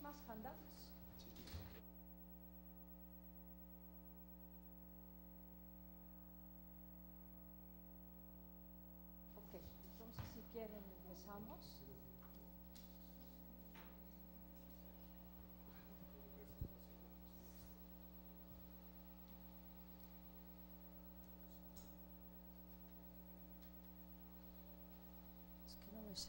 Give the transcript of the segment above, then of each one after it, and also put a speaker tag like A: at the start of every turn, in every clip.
A: más handouts? Ok, entonces si quieren empezamos. Es que no me sé.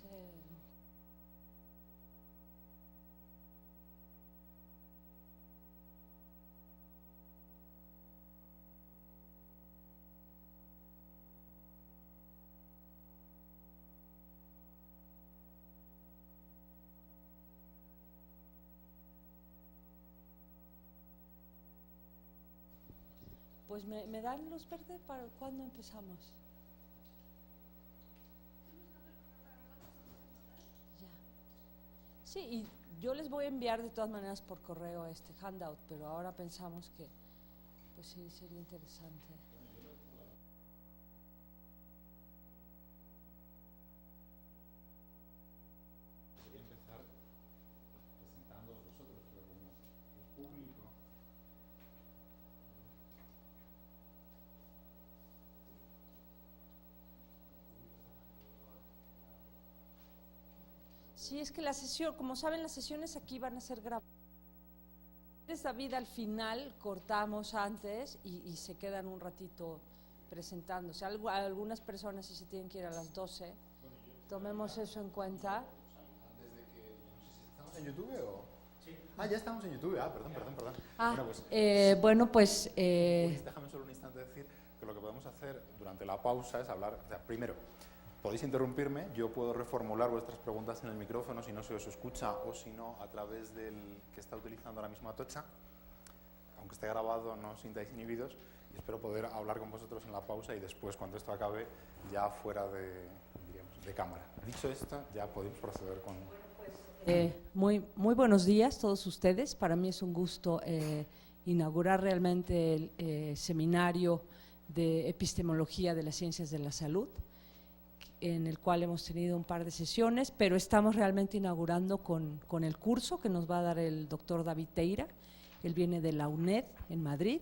A: Pues me dan luz verde para cuándo empezamos. Ya. Sí, y yo les voy a enviar de todas maneras por correo este handout, pero ahora pensamos que pues sí sería interesante.
B: Quería empezar presentando a vosotros, pero como el público.
A: Sí, es que la sesión, como saben, las sesiones aquí van a ser grabadas. David, al final cortamos antes y se quedan un ratito presentándose. Algunas personas si se tienen que ir a las 12, tomemos eso en cuenta.
B: Antes de que, no sé si estamos en YouTube o... Sí. Ah, ya estamos en YouTube. Ah, perdón.
A: Bueno, pues...
B: Déjame solo un instante decir que lo que podemos hacer durante la pausa es hablar... O sea, primero, podéis interrumpirme, yo puedo reformular vuestras preguntas en el micrófono si no se os escucha o si no a través del que está utilizando ahora mismo Atocha. Aunque esté grabado, no os sintáis inhibidos y espero poder hablar con vosotros en la pausa y después, cuando esto acabe, ya fuera de cámara. Dicho esto, ya podemos proceder con...
A: Muy buenos días a todos ustedes. Para mí es un gusto inaugurar realmente el seminario de epistemología de las ciencias de la salud, en el cual hemos tenido un par de sesiones, pero estamos realmente inaugurando con el curso que nos va a dar el doctor David Teira. Él viene de la UNED en Madrid.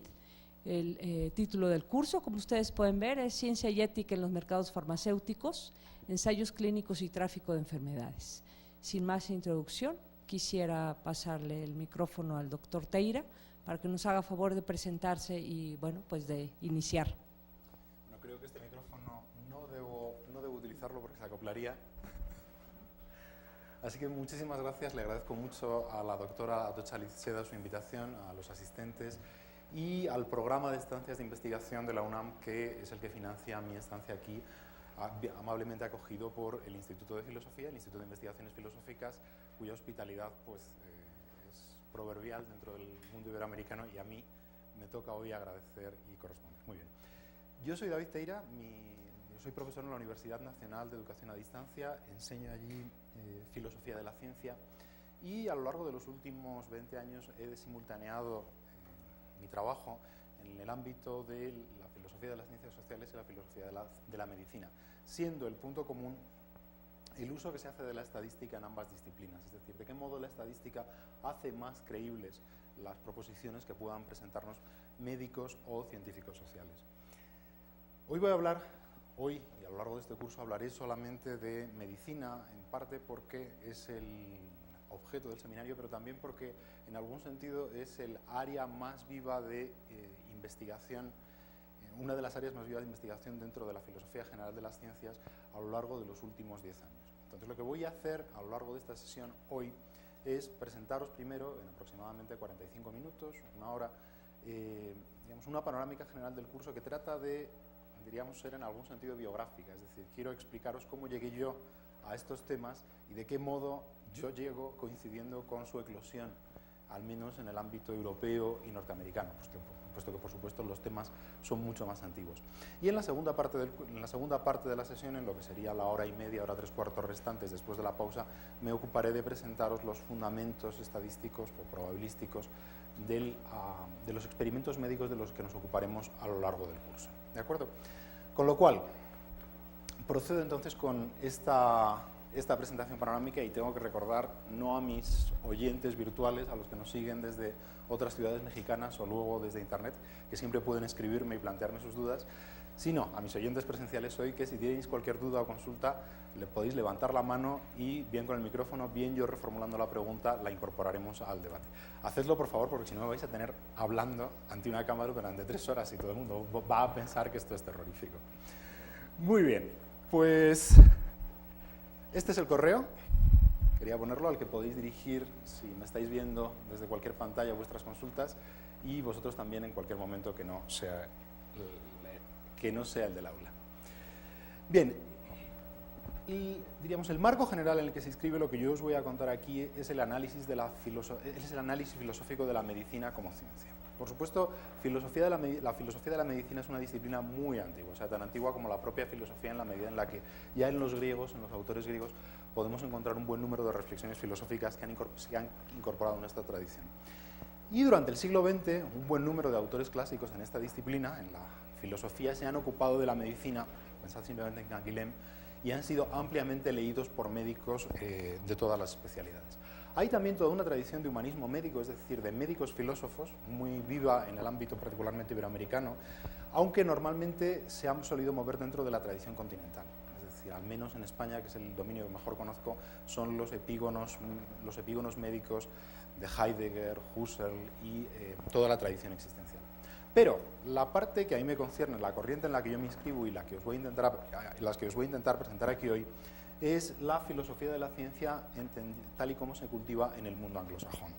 A: El título del curso, como ustedes pueden ver, es Ciencia y Ética en los Mercados Farmacéuticos, Ensayos Clínicos y Tráfico de Enfermedades. Sin más introducción, quisiera pasarle el micrófono al doctor Teira para que nos haga favor de presentarse y, bueno, pues de iniciar.
B: No creo que este micrófono no debo utilizarlo porque se acoplaría. Así que muchísimas gracias, le agradezco mucho a la doctora Atocha Liceda su invitación, a los asistentes y al programa de estancias de investigación de la UNAM, que es el que financia mi estancia aquí, amablemente acogido por el Instituto de Filosofía, el Instituto de Investigaciones Filosóficas, cuya hospitalidad pues, es proverbial dentro del mundo iberoamericano y a mí me toca hoy agradecer y corresponder. Muy bien. Yo soy David Teira, yo soy profesor en la Universidad Nacional de Educación a Distancia, enseño allí filosofía de la ciencia y a lo largo de los últimos 20 años he simultaneado mi trabajo en el ámbito de la filosofía de las ciencias sociales y la filosofía de la medicina, siendo el punto común el uso que se hace de la estadística en ambas disciplinas, es decir, de qué modo la estadística hace más creíbles las proposiciones que puedan presentarnos médicos o científicos sociales. Hoy voy a hablar, y a lo largo de este curso hablaré solamente de medicina, en parte porque es el objeto del seminario, pero también porque en algún sentido es el área más viva de investigación, una de las áreas más vivas de investigación dentro de la filosofía general de las ciencias a lo largo de los últimos 10 años. Entonces lo que voy a hacer a lo largo de esta sesión hoy es presentaros primero, en aproximadamente 45 minutos, una hora, digamos, una panorámica general del curso que trata de, diríamos, ser en algún sentido biográfica, es decir, quiero explicaros cómo llegué yo a estos temas y de qué modo yo llego coincidiendo con su eclosión, al menos en el ámbito europeo y norteamericano, puesto que por supuesto los temas son mucho más antiguos. Y en la segunda parte de la sesión, en lo que sería la hora y media, hora 3/4 restantes después de la pausa, me ocuparé de presentaros los fundamentos estadísticos o probabilísticos de los experimentos médicos de los que nos ocuparemos a lo largo del curso. ¿De acuerdo? Con lo cual, procedo entonces con esta esta presentación panorámica y tengo que recordar no a mis oyentes virtuales, a los que nos siguen desde otras ciudades mexicanas o luego desde internet, que siempre pueden escribirme y plantearme sus dudas, sino a mis oyentes presenciales hoy, que si tenéis cualquier duda o consulta, le podéis levantar la mano y bien con el micrófono, bien yo reformulando la pregunta, la incorporaremos al debate. Hacedlo, por favor, porque si no me vais a tener hablando ante una cámara durante 3 horas y todo el mundo va a pensar que esto es terrorífico. Muy bien, pues este es el correo. Quería ponerlo, al que podéis dirigir, si me estáis viendo desde cualquier pantalla, vuestras consultas, y vosotros también en cualquier momento que no sea el del aula. Bien, diríamos, el marco general en el que se inscribe lo que yo os voy a contar aquí es el análisis filosófico de la medicina como ciencia. Por supuesto, la filosofía de la medicina es una disciplina muy antigua, o sea, tan antigua como la propia filosofía, en la medida en la que ya en los griegos, en los autores griegos, podemos encontrar un buen número de reflexiones filosóficas que se han incorporado en esta tradición. Y durante el siglo XX, un buen número de autores clásicos en esta disciplina, en la filosofía, se han ocupado de la medicina, pensad simplemente en Canguilhem, y han sido ampliamente leídos por médicos de todas las especialidades. Hay también toda una tradición de humanismo médico, es decir, de médicos filósofos, muy viva en el ámbito particularmente iberoamericano, aunque normalmente se han solido mover dentro de la tradición continental. Es decir, al menos en España, que es el dominio que mejor conozco, son los epígonos médicos de Heidegger, Husserl y toda la tradición existencial. Pero la parte que a mí me concierne, la corriente en la que yo me inscribo y las que os voy a intentar presentar aquí hoy, es la filosofía de la ciencia tal y como se cultiva en el mundo anglosajón.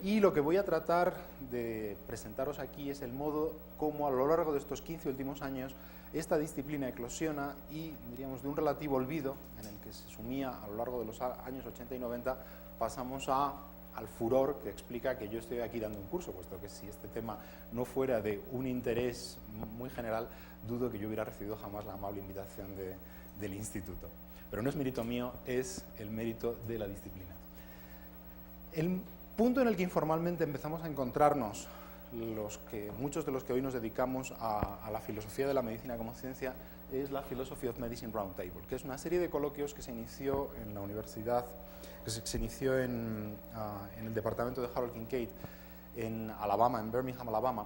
B: Y lo que voy a tratar de presentaros aquí es el modo como a lo largo de estos 15 últimos años esta disciplina eclosiona y, diríamos, de un relativo olvido en el que se sumía a lo largo de los años 80 y 90, pasamos al furor que explica que yo estoy aquí dando un curso, puesto que si este tema no fuera de un interés muy general, dudo que yo hubiera recibido jamás la amable invitación del instituto. Pero no es mérito mío, es el mérito de la disciplina. El punto en el que informalmente empezamos a encontrarnos muchos de los que hoy nos dedicamos a la filosofía de la medicina como ciencia es la Philosophy of Medicine Roundtable, que es una serie de coloquios que se inició en la universidad, que se inició en el departamento de Harold Kincaid en Alabama, en Birmingham, Alabama,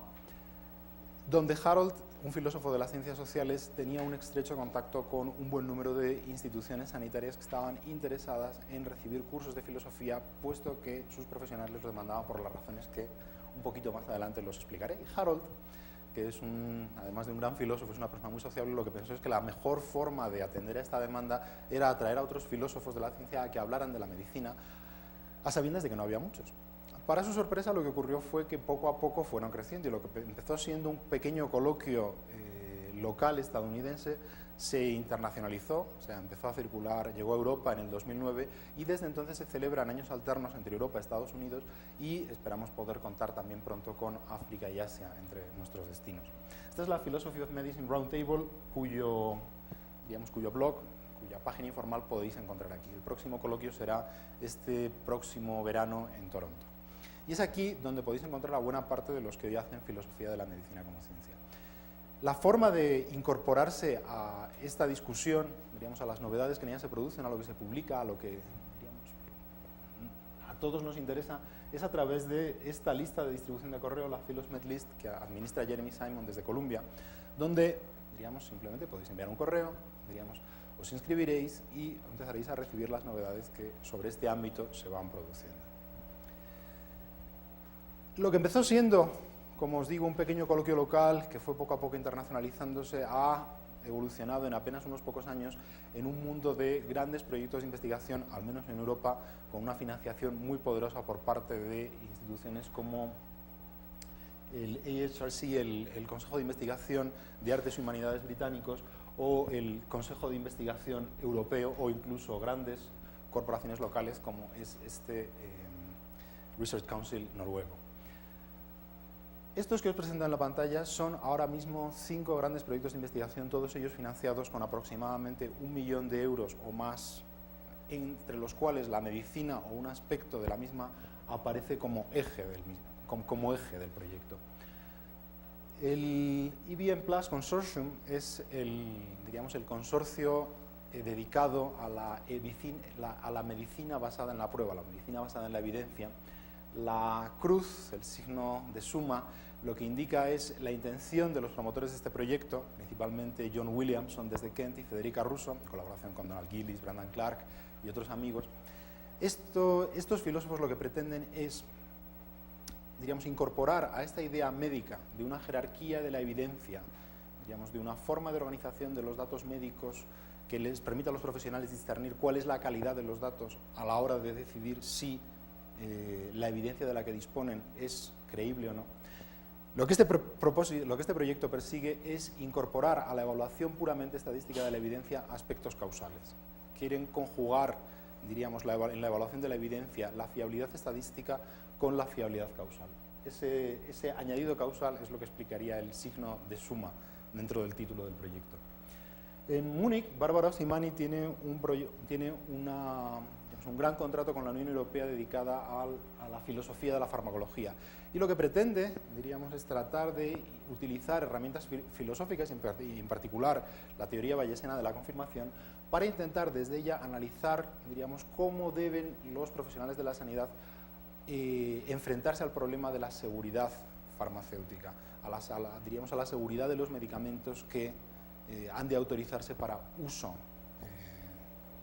B: donde Harold, un filósofo de las ciencias sociales, tenía un estrecho contacto con un buen número de instituciones sanitarias que estaban interesadas en recibir cursos de filosofía, puesto que sus profesionales los demandaban por las razones que un poquito más adelante los explicaré. Y Harold, que es además de un gran filósofo, es una persona muy sociable, lo que pensó es que la mejor forma de atender a esta demanda era atraer a otros filósofos de la ciencia a que hablaran de la medicina, a sabiendas de que no había muchos. Para su sorpresa, lo que ocurrió fue que poco a poco fueron creciendo y lo que empezó siendo un pequeño coloquio local estadounidense se internacionalizó, o sea, empezó a circular, llegó a Europa en el 2009 y desde entonces se celebran años alternos entre Europa y Estados Unidos y esperamos poder contar también pronto con África y Asia entre nuestros destinos. Esta es la Philosophy of Medicine Roundtable, cuyo blog, cuya página informal podéis encontrar aquí. El próximo coloquio será este próximo verano en Toronto. Y es aquí donde podéis encontrar a buena parte de los que hoy hacen filosofía de la medicina como ciencia. La forma de incorporarse a esta discusión, diríamos, a las novedades que en ella se producen, a lo que se publica, a lo que, diríamos, a todos nos interesa, es a través de esta lista de distribución de correo, la Philosmed List, que administra Jeremy Simon desde Columbia, donde, diríamos, simplemente podéis enviar un correo, diríamos, os inscribiréis y empezaréis a recibir las novedades que sobre este ámbito se van produciendo. Lo que empezó siendo, como os digo, un pequeño coloquio local que fue poco a poco internacionalizándose, ha evolucionado en apenas unos pocos años en un mundo de grandes proyectos de investigación, al menos en Europa, con una financiación muy poderosa por parte de instituciones como el AHRC, el Consejo de Investigación de Artes y Humanidades británicos, o el Consejo de Investigación Europeo, o incluso grandes corporaciones locales como es este Research Council noruego. Estos que os presento en la pantalla son ahora mismo 5 grandes proyectos de investigación, todos ellos financiados con aproximadamente 1 millón de euros o más, entre los cuales la medicina o un aspecto de la misma aparece como eje del proyecto. El EBM Plus Consortium es el consorcio dedicado a la medicina basada en la prueba, la medicina basada en la evidencia. La cruz, el signo de suma, lo que indica es la intención de los promotores de este proyecto, principalmente John Williamson desde Kent y Federica Russo, en colaboración con Donald Gillis, Brandon Clark y otros amigos. Estos filósofos lo que pretenden es, diríamos, incorporar a esta idea médica de una jerarquía de la evidencia, diríamos, de una forma de organización de los datos médicos que les permita a los profesionales discernir cuál es la calidad de los datos a la hora de decidir si la evidencia de la que disponen es creíble o no. Lo que este proyecto persigue es incorporar a la evaluación puramente estadística de la evidencia aspectos causales. Quieren conjugar, diríamos, en la evaluación de la evidencia, la fiabilidad estadística con la fiabilidad causal. Ese añadido causal es lo que explicaría el signo de suma dentro del título del proyecto. En Múnich, Bárbara Simani tiene un gran contrato con la Unión Europea dedicada a la filosofía de la farmacología. Y lo que pretende, diríamos, es tratar de utilizar herramientas filosóficas, en particular la teoría bayesiana de la confirmación, para intentar desde ella analizar, diríamos, cómo deben los profesionales de la sanidad enfrentarse al problema de la seguridad farmacéutica, diríamos, a la seguridad de los medicamentos que han de autorizarse para uso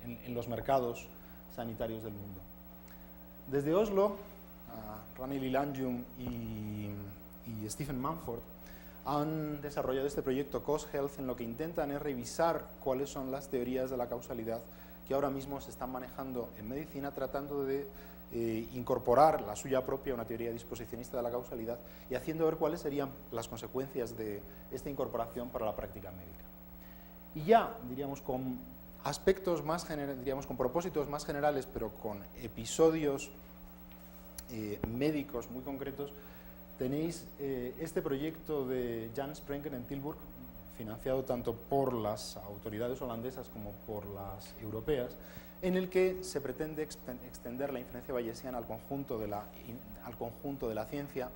B: en los mercados sanitarios del mundo. Desde Oslo, Rani Lillanjum y Stephen Manford han desarrollado este proyecto Cause Health, en lo que intentan es revisar cuáles son las teorías de la causalidad que ahora mismo se están manejando en medicina, tratando de incorporar la suya propia, una teoría disposicionista de la causalidad, y haciendo ver cuáles serían las consecuencias de esta incorporación para la práctica médica. Y ya, diríamos, con aspectos más generales, diríamos, con propósitos más generales, pero con episodios médicos muy concretos, tenéis este proyecto de Jan Sprengen en Tilburg, financiado tanto por las autoridades holandesas como por las europeas, en el que se pretende extender la inferencia bayesiana al conjunto de la ciencia,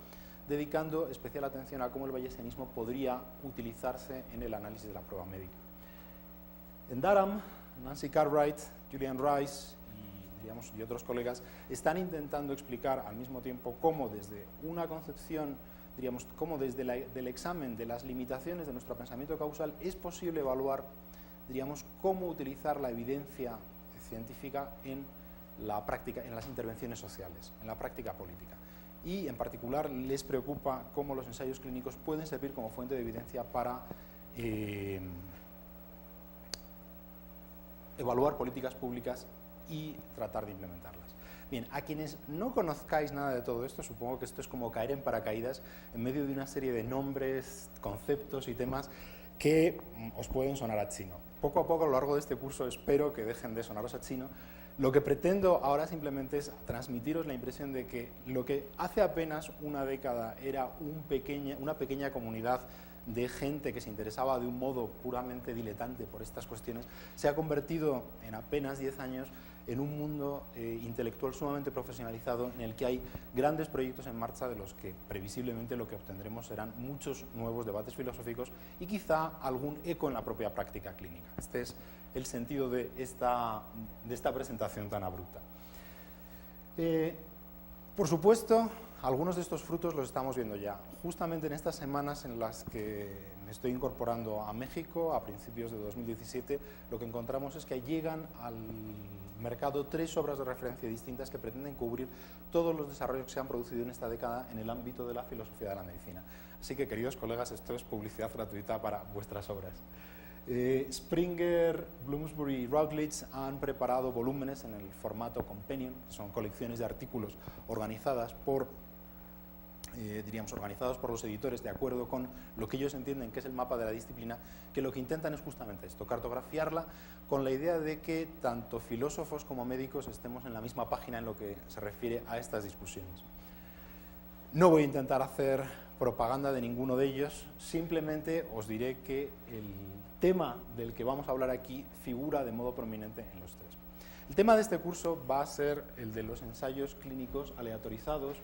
B: dedicando especial atención a cómo el bayesianismo podría utilizarse en el análisis de la prueba médica. En Durham, Nancy Cartwright, Julian Rice y otros colegas están intentando explicar al mismo tiempo cómo desde una concepción, diríamos, cómo desde el examen de las limitaciones de nuestro pensamiento causal es posible evaluar, diríamos, cómo utilizar la evidencia científica en la práctica, en las intervenciones sociales, en la práctica política. Y en particular les preocupa cómo los ensayos clínicos pueden servir como fuente de evidencia para evaluar políticas públicas y tratar de implementarlas. Bien, a quienes no conozcáis nada de todo esto, supongo que esto es como caer en paracaídas en medio de una serie de nombres, conceptos y temas que os pueden sonar a chino. Poco a poco, a lo largo de este curso, espero que dejen de sonaros a chino. Lo que pretendo ahora simplemente es transmitiros la impresión de que lo que hace apenas una década era una pequeña comunidad de gente que se interesaba de un modo puramente diletante por estas cuestiones, se ha convertido en apenas 10 años en un mundo intelectual sumamente profesionalizado, en el que hay grandes proyectos en marcha, de los que previsiblemente lo que obtendremos serán muchos nuevos debates filosóficos y quizá algún eco en la propia práctica clínica. Este es el sentido de esta presentación tan abrupta. Por supuesto, algunos de estos frutos los estamos viendo ya. Justamente en estas semanas en las que me estoy incorporando a México, a principios de 2017, lo que encontramos es que llegan al mercado 3 obras de referencia distintas que pretenden cubrir todos los desarrollos que se han producido en esta década en el ámbito de la filosofía de la medicina. Así que, queridos colegas, esto es publicidad gratuita para vuestras obras. Springer, Bloomsbury y Routledge han preparado volúmenes en el formato Compendium, que son colecciones de artículos organizadas por los editores de acuerdo con lo que ellos entienden que es el mapa de la disciplina, que lo que intentan es justamente esto, cartografiarla con la idea de que tanto filósofos como médicos estemos en la misma página en lo que se refiere a estas discusiones. No voy a intentar hacer propaganda de ninguno de ellos, simplemente os diré que el tema del que vamos a hablar aquí figura de modo prominente en los tres. El tema de este curso va a ser el de los ensayos clínicos aleatorizados,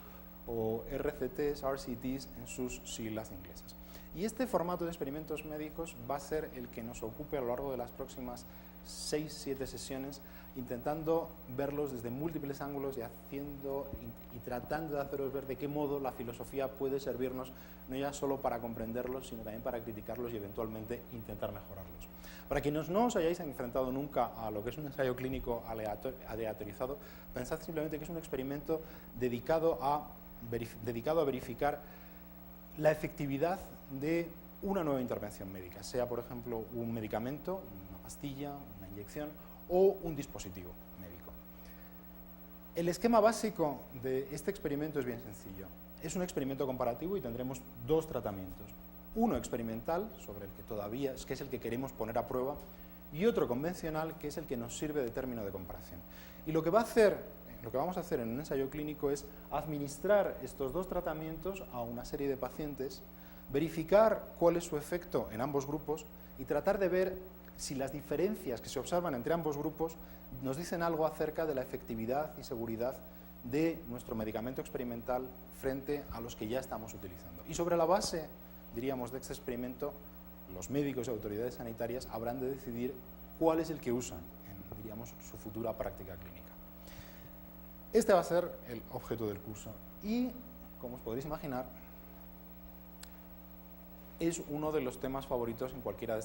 B: o RCTs, RCTs en sus siglas inglesas. Y este formato de experimentos médicos va a ser el que nos ocupe a lo largo de las próximas 6-7 sesiones intentando verlos desde múltiples ángulos y tratando de haceros ver de qué modo la filosofía puede servirnos, no ya solo para comprenderlos, sino también para criticarlos y eventualmente intentar mejorarlos. Para quienes no os hayáis enfrentado nunca a lo que es un ensayo clínico aleatorizado, pensad simplemente que es un experimento dedicado a verificar la efectividad de una nueva intervención médica, sea por ejemplo un medicamento, una pastilla, una inyección o un dispositivo médico. El esquema básico de este experimento es bien sencillo. Es un experimento comparativo y tendremos dos tratamientos. Uno experimental, sobre el que todavía que es el que queremos poner a prueba, y otro convencional, que es el que nos sirve de término de comparación. Y lo que vamos a hacer en un ensayo clínico es administrar estos dos tratamientos a una serie de pacientes, verificar cuál es su efecto en ambos grupos y tratar de ver si las diferencias que se observan entre ambos grupos nos dicen algo acerca de la efectividad y seguridad de nuestro medicamento experimental frente a los que ya estamos utilizando. Y sobre la base, diríamos, de este experimento, los médicos y autoridades sanitarias habrán de decidir cuál es el que usan en, diríamos, su futura práctica clínica. Este va a ser el objeto del curso y, como os podréis imaginar, es uno de los temas favoritos en cualquiera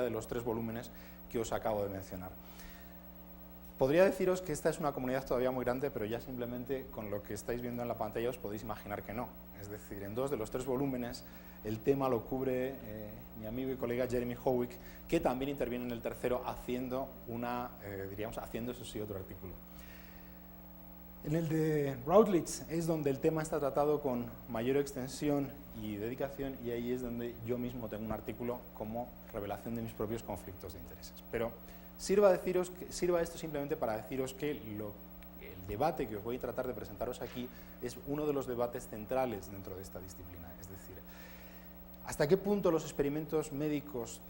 B: de los tres volúmenes que os acabo de mencionar. Podría deciros que esta es una comunidad todavía muy grande, pero ya simplemente con lo que estáis viendo en la pantalla os podéis imaginar que no. Es decir, en 2 de los 3 volúmenes el tema lo cubre mi amigo y colega Jeremy Howick, que también interviene en el tercero haciendo haciendo eso sí otro artículo. En el de Routledge es donde el tema está tratado con mayor extensión y dedicación, y ahí es donde yo mismo tengo un artículo como revelación de mis propios conflictos de intereses. Pero sirva esto simplemente para deciros que el debate que os voy a tratar de presentaros aquí es uno de los debates centrales dentro de esta disciplina. Es decir, hasta qué punto los experimentos médicos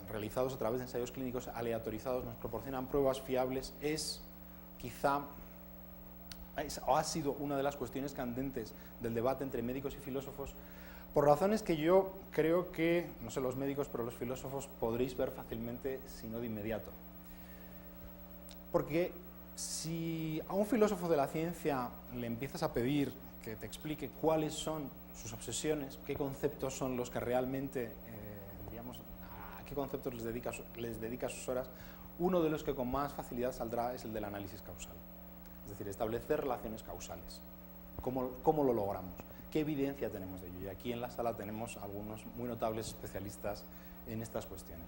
B: realizados a través de ensayos clínicos aleatorizados nos proporcionan pruebas fiables ha sido una de las cuestiones candentes del debate entre médicos y filósofos, por razones que yo creo que, no sé los médicos, pero los filósofos podréis ver fácilmente, si no de inmediato. Porque si a un filósofo de la ciencia le empiezas a pedir que te explique cuáles son sus obsesiones, qué conceptos son los que realmente, a qué conceptos les dedica sus horas, uno de los que con más facilidad saldrá es el del análisis causal. Es decir, establecer relaciones causales. ¿Cómo lo logramos? ¿Qué evidencia tenemos de ello? Y aquí en la sala tenemos algunos muy notables especialistas en estas cuestiones.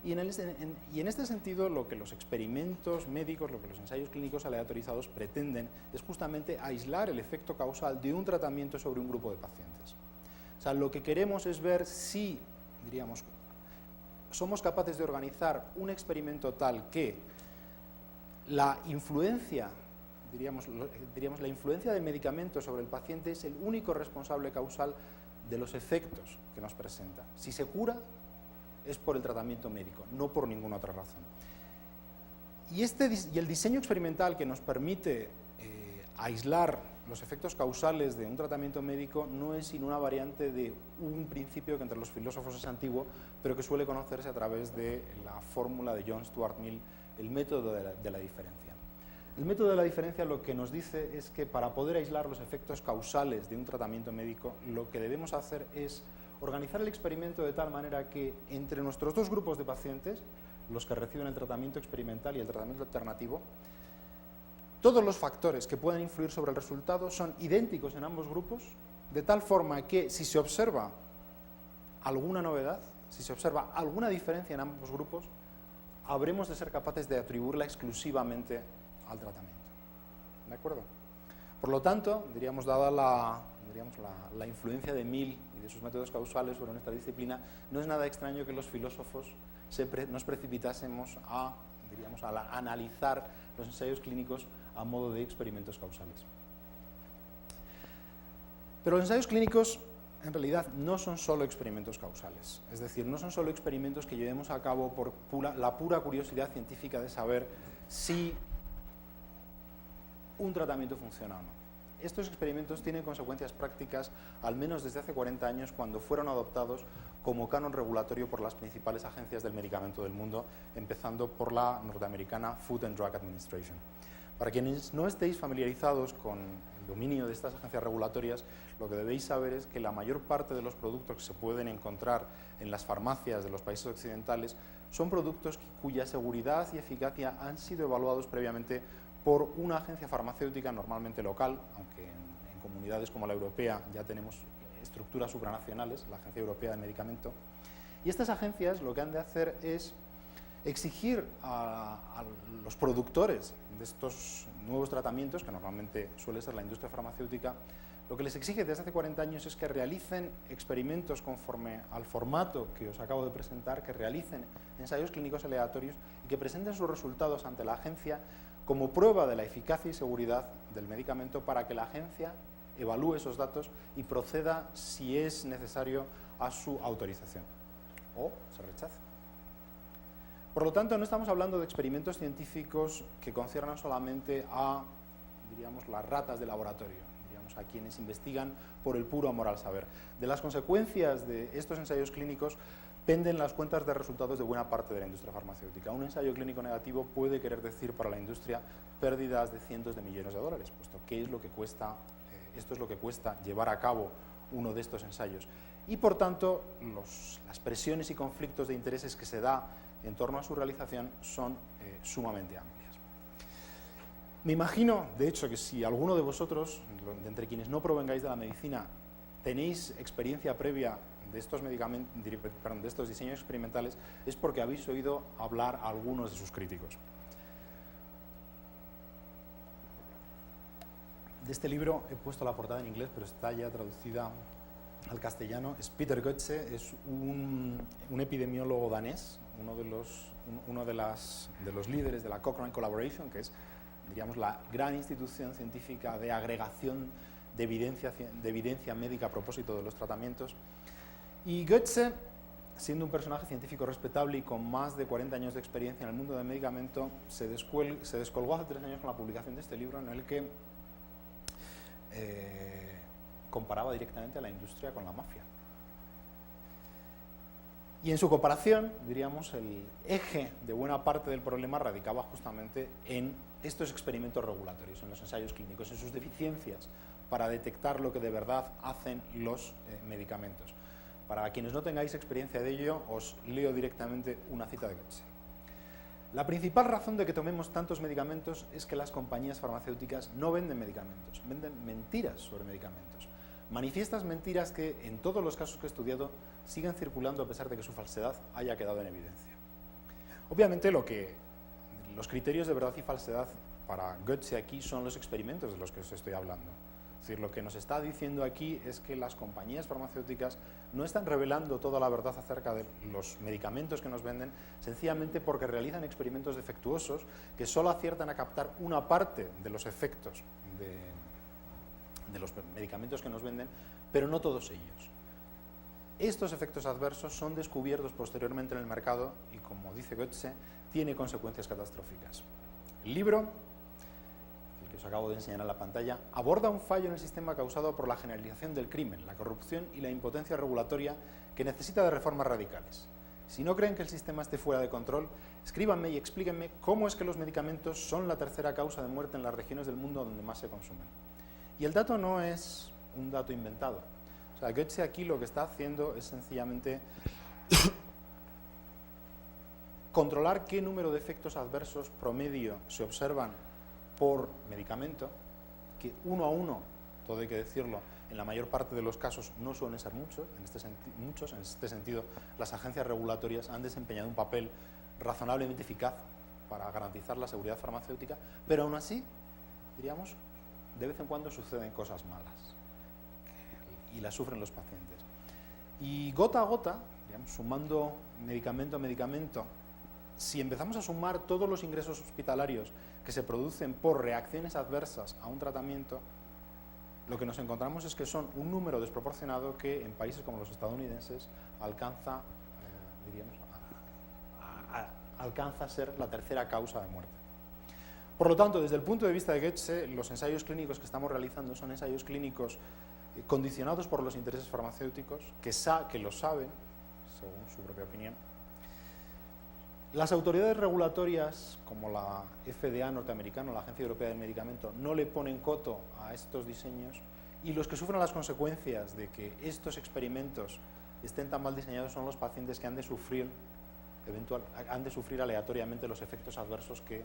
B: Y en este sentido, lo que los experimentos médicos, lo que los ensayos clínicos aleatorizados pretenden es justamente aislar el efecto causal de un tratamiento sobre un grupo de pacientes. O sea, lo que queremos es ver si, diríamos, somos capaces de organizar un experimento tal que la influencia la influencia del medicamento sobre el paciente es el único responsable causal de los efectos que nos presenta. Si se cura, es por el tratamiento médico, no por ninguna otra razón. Y el diseño experimental que nos permite aislar los efectos causales de un tratamiento médico no es sino una variante de un principio que entre los filósofos es antiguo, pero que suele conocerse a través de la fórmula de John Stuart Mill, el método de la diferencia. El método de la diferencia lo que nos dice es que para poder aislar los efectos causales de un tratamiento médico, lo que debemos hacer es organizar el experimento de tal manera que entre nuestros dos grupos de pacientes, los que reciben el tratamiento experimental y el tratamiento alternativo, todos los factores que pueden influir sobre el resultado son idénticos en ambos grupos, de tal forma que si se observa alguna novedad, si se observa alguna diferencia en ambos grupos, habremos de ser capaces de atribuirla exclusivamente al tratamiento. ¿De acuerdo? Por lo tanto, dada la influencia de Mill y de sus métodos causales sobre nuestra disciplina, no es nada extraño que los filósofos nos precipitásemos a analizar los ensayos clínicos a modo de experimentos causales. Pero los ensayos clínicos en realidad no son solo experimentos causales, es decir, no son solo experimentos que llevemos a cabo por la pura curiosidad científica de saber si un tratamiento funciona o no. estos experimentos tienen consecuencias prácticas al menos desde hace 40 años, cuando fueron adoptados como canon regulatorio por las principales agencias del medicamento del mundo, empezando por la norteamericana Food and Drug Administration. Para quienes no estéis familiarizados con el dominio de estas agencias regulatorias, lo que debéis saber es que la mayor parte de los productos que se pueden encontrar en las farmacias de los países occidentales son productos cuya seguridad y eficacia han sido evaluados previamente por una agencia farmacéutica normalmente local, aunque en comunidades como la europea ya tenemos estructuras supranacionales, la Agencia Europea del Medicamento. Y estas agencias lo que han de hacer es exigir a los productores de estos nuevos tratamientos, que normalmente suele ser la industria farmacéutica, lo que les exige desde hace 40 años es que realicen experimentos conforme al formato que os acabo de presentar, que realicen ensayos clínicos aleatorios y que presenten sus resultados ante la agencia como prueba de la eficacia y seguridad del medicamento, para que la agencia evalúe esos datos y proceda, si es necesario, a su autorización o se rechace. Por lo tanto, no estamos hablando de experimentos científicos que conciernan solamente a, diríamos, las ratas de laboratorio, diríamos, a quienes investigan por el puro amor al saber. De las consecuencias de estos ensayos clínicos penden las cuentas de resultados de buena parte de la industria farmacéutica. Un ensayo clínico negativo puede querer decir para la industria pérdidas de cientos de millones de dólares, puesto que es lo que cuesta, esto es lo que cuesta llevar a cabo uno de estos ensayos. Y por tanto, las presiones y conflictos de intereses que se da en torno a su realización son sumamente amplias. Me imagino, de hecho, que si alguno de vosotros, de entre quienes no provengáis de la medicina, tenéis experiencia previa de estos medicamentos, de estos diseños experimentales, es porque habéis oído hablar a algunos de sus críticos. De este libro he puesto la portada en inglés, pero está ya traducida al castellano. Es Peter Goetze, es un epidemiólogo danés, uno de los líderes de la Cochrane Collaboration, que es, diríamos, la gran institución científica de agregación de evidencia médica a propósito de los tratamientos. Y Goetze, siendo un personaje científico respetable y con más de 40 años de experiencia en el mundo del medicamento, se descolgó hace 3 años con la publicación de este libro, en el que comparaba directamente a la industria con la mafia. Y en su comparación, diríamos, el eje de buena parte del problema radicaba justamente en estos experimentos regulatorios, en los ensayos clínicos, en sus deficiencias para detectar lo que de verdad hacen los medicamentos. Para quienes no tengáis experiencia de ello, os leo directamente una cita de Goetze. La principal razón de que tomemos tantos medicamentos es que las compañías farmacéuticas no venden medicamentos, venden mentiras sobre medicamentos. Manifiestas mentiras que, en todos los casos que he estudiado, siguen circulando a pesar de que su falsedad haya quedado en evidencia. Obviamente, los criterios de verdad y falsedad para Goetze aquí son los experimentos de los que os estoy hablando. Es decir, lo que nos está diciendo aquí es que las compañías farmacéuticas no están revelando toda la verdad acerca de los medicamentos que nos venden, sencillamente porque realizan experimentos defectuosos que solo aciertan a captar una parte de los efectos de los medicamentos que nos venden, pero no todos ellos. Estos efectos adversos son descubiertos posteriormente en el mercado y, como dice Goetze, tiene consecuencias catastróficas. El libro, que os acabo de enseñar en la pantalla, aborda un fallo en el sistema causado por la generalización del crimen, la corrupción y la impotencia regulatoria, que necesita de reformas radicales. Si no creen que el sistema esté fuera de control, escríbanme y explíquenme cómo es que los medicamentos son la tercera causa de muerte en las regiones del mundo donde más se consumen. Y el dato no es un dato inventado. O sea, Goetze aquí lo que está haciendo es sencillamente controlar qué número de efectos adversos promedio se observan por medicamento, que uno a uno, todo hay que decirlo, en la mayor parte de los casos no suelen ser muchos. En este sentido, las agencias regulatorias han desempeñado un papel razonablemente eficaz para garantizar la seguridad farmacéutica, pero aún así, diríamos, de vez en cuando suceden cosas malas y las sufren los pacientes. Y gota a gota, digamos, sumando medicamento a medicamento, si empezamos a sumar todos los ingresos hospitalarios que se producen por reacciones adversas a un tratamiento, lo que nos encontramos es que son un número desproporcionado que en países como los estadounidenses alcanza, alcanza a ser la tercera causa de muerte. Por lo tanto, desde el punto de vista de Goetze, los ensayos clínicos que estamos realizando son ensayos clínicos condicionados por los intereses farmacéuticos, que lo saben, según su propia opinión. Las autoridades regulatorias, como la FDA norteamericana, la Agencia Europea del Medicamento, no le ponen coto a estos diseños, y los que sufren las consecuencias de que estos experimentos estén tan mal diseñados son los pacientes que han de sufrir aleatoriamente los efectos adversos que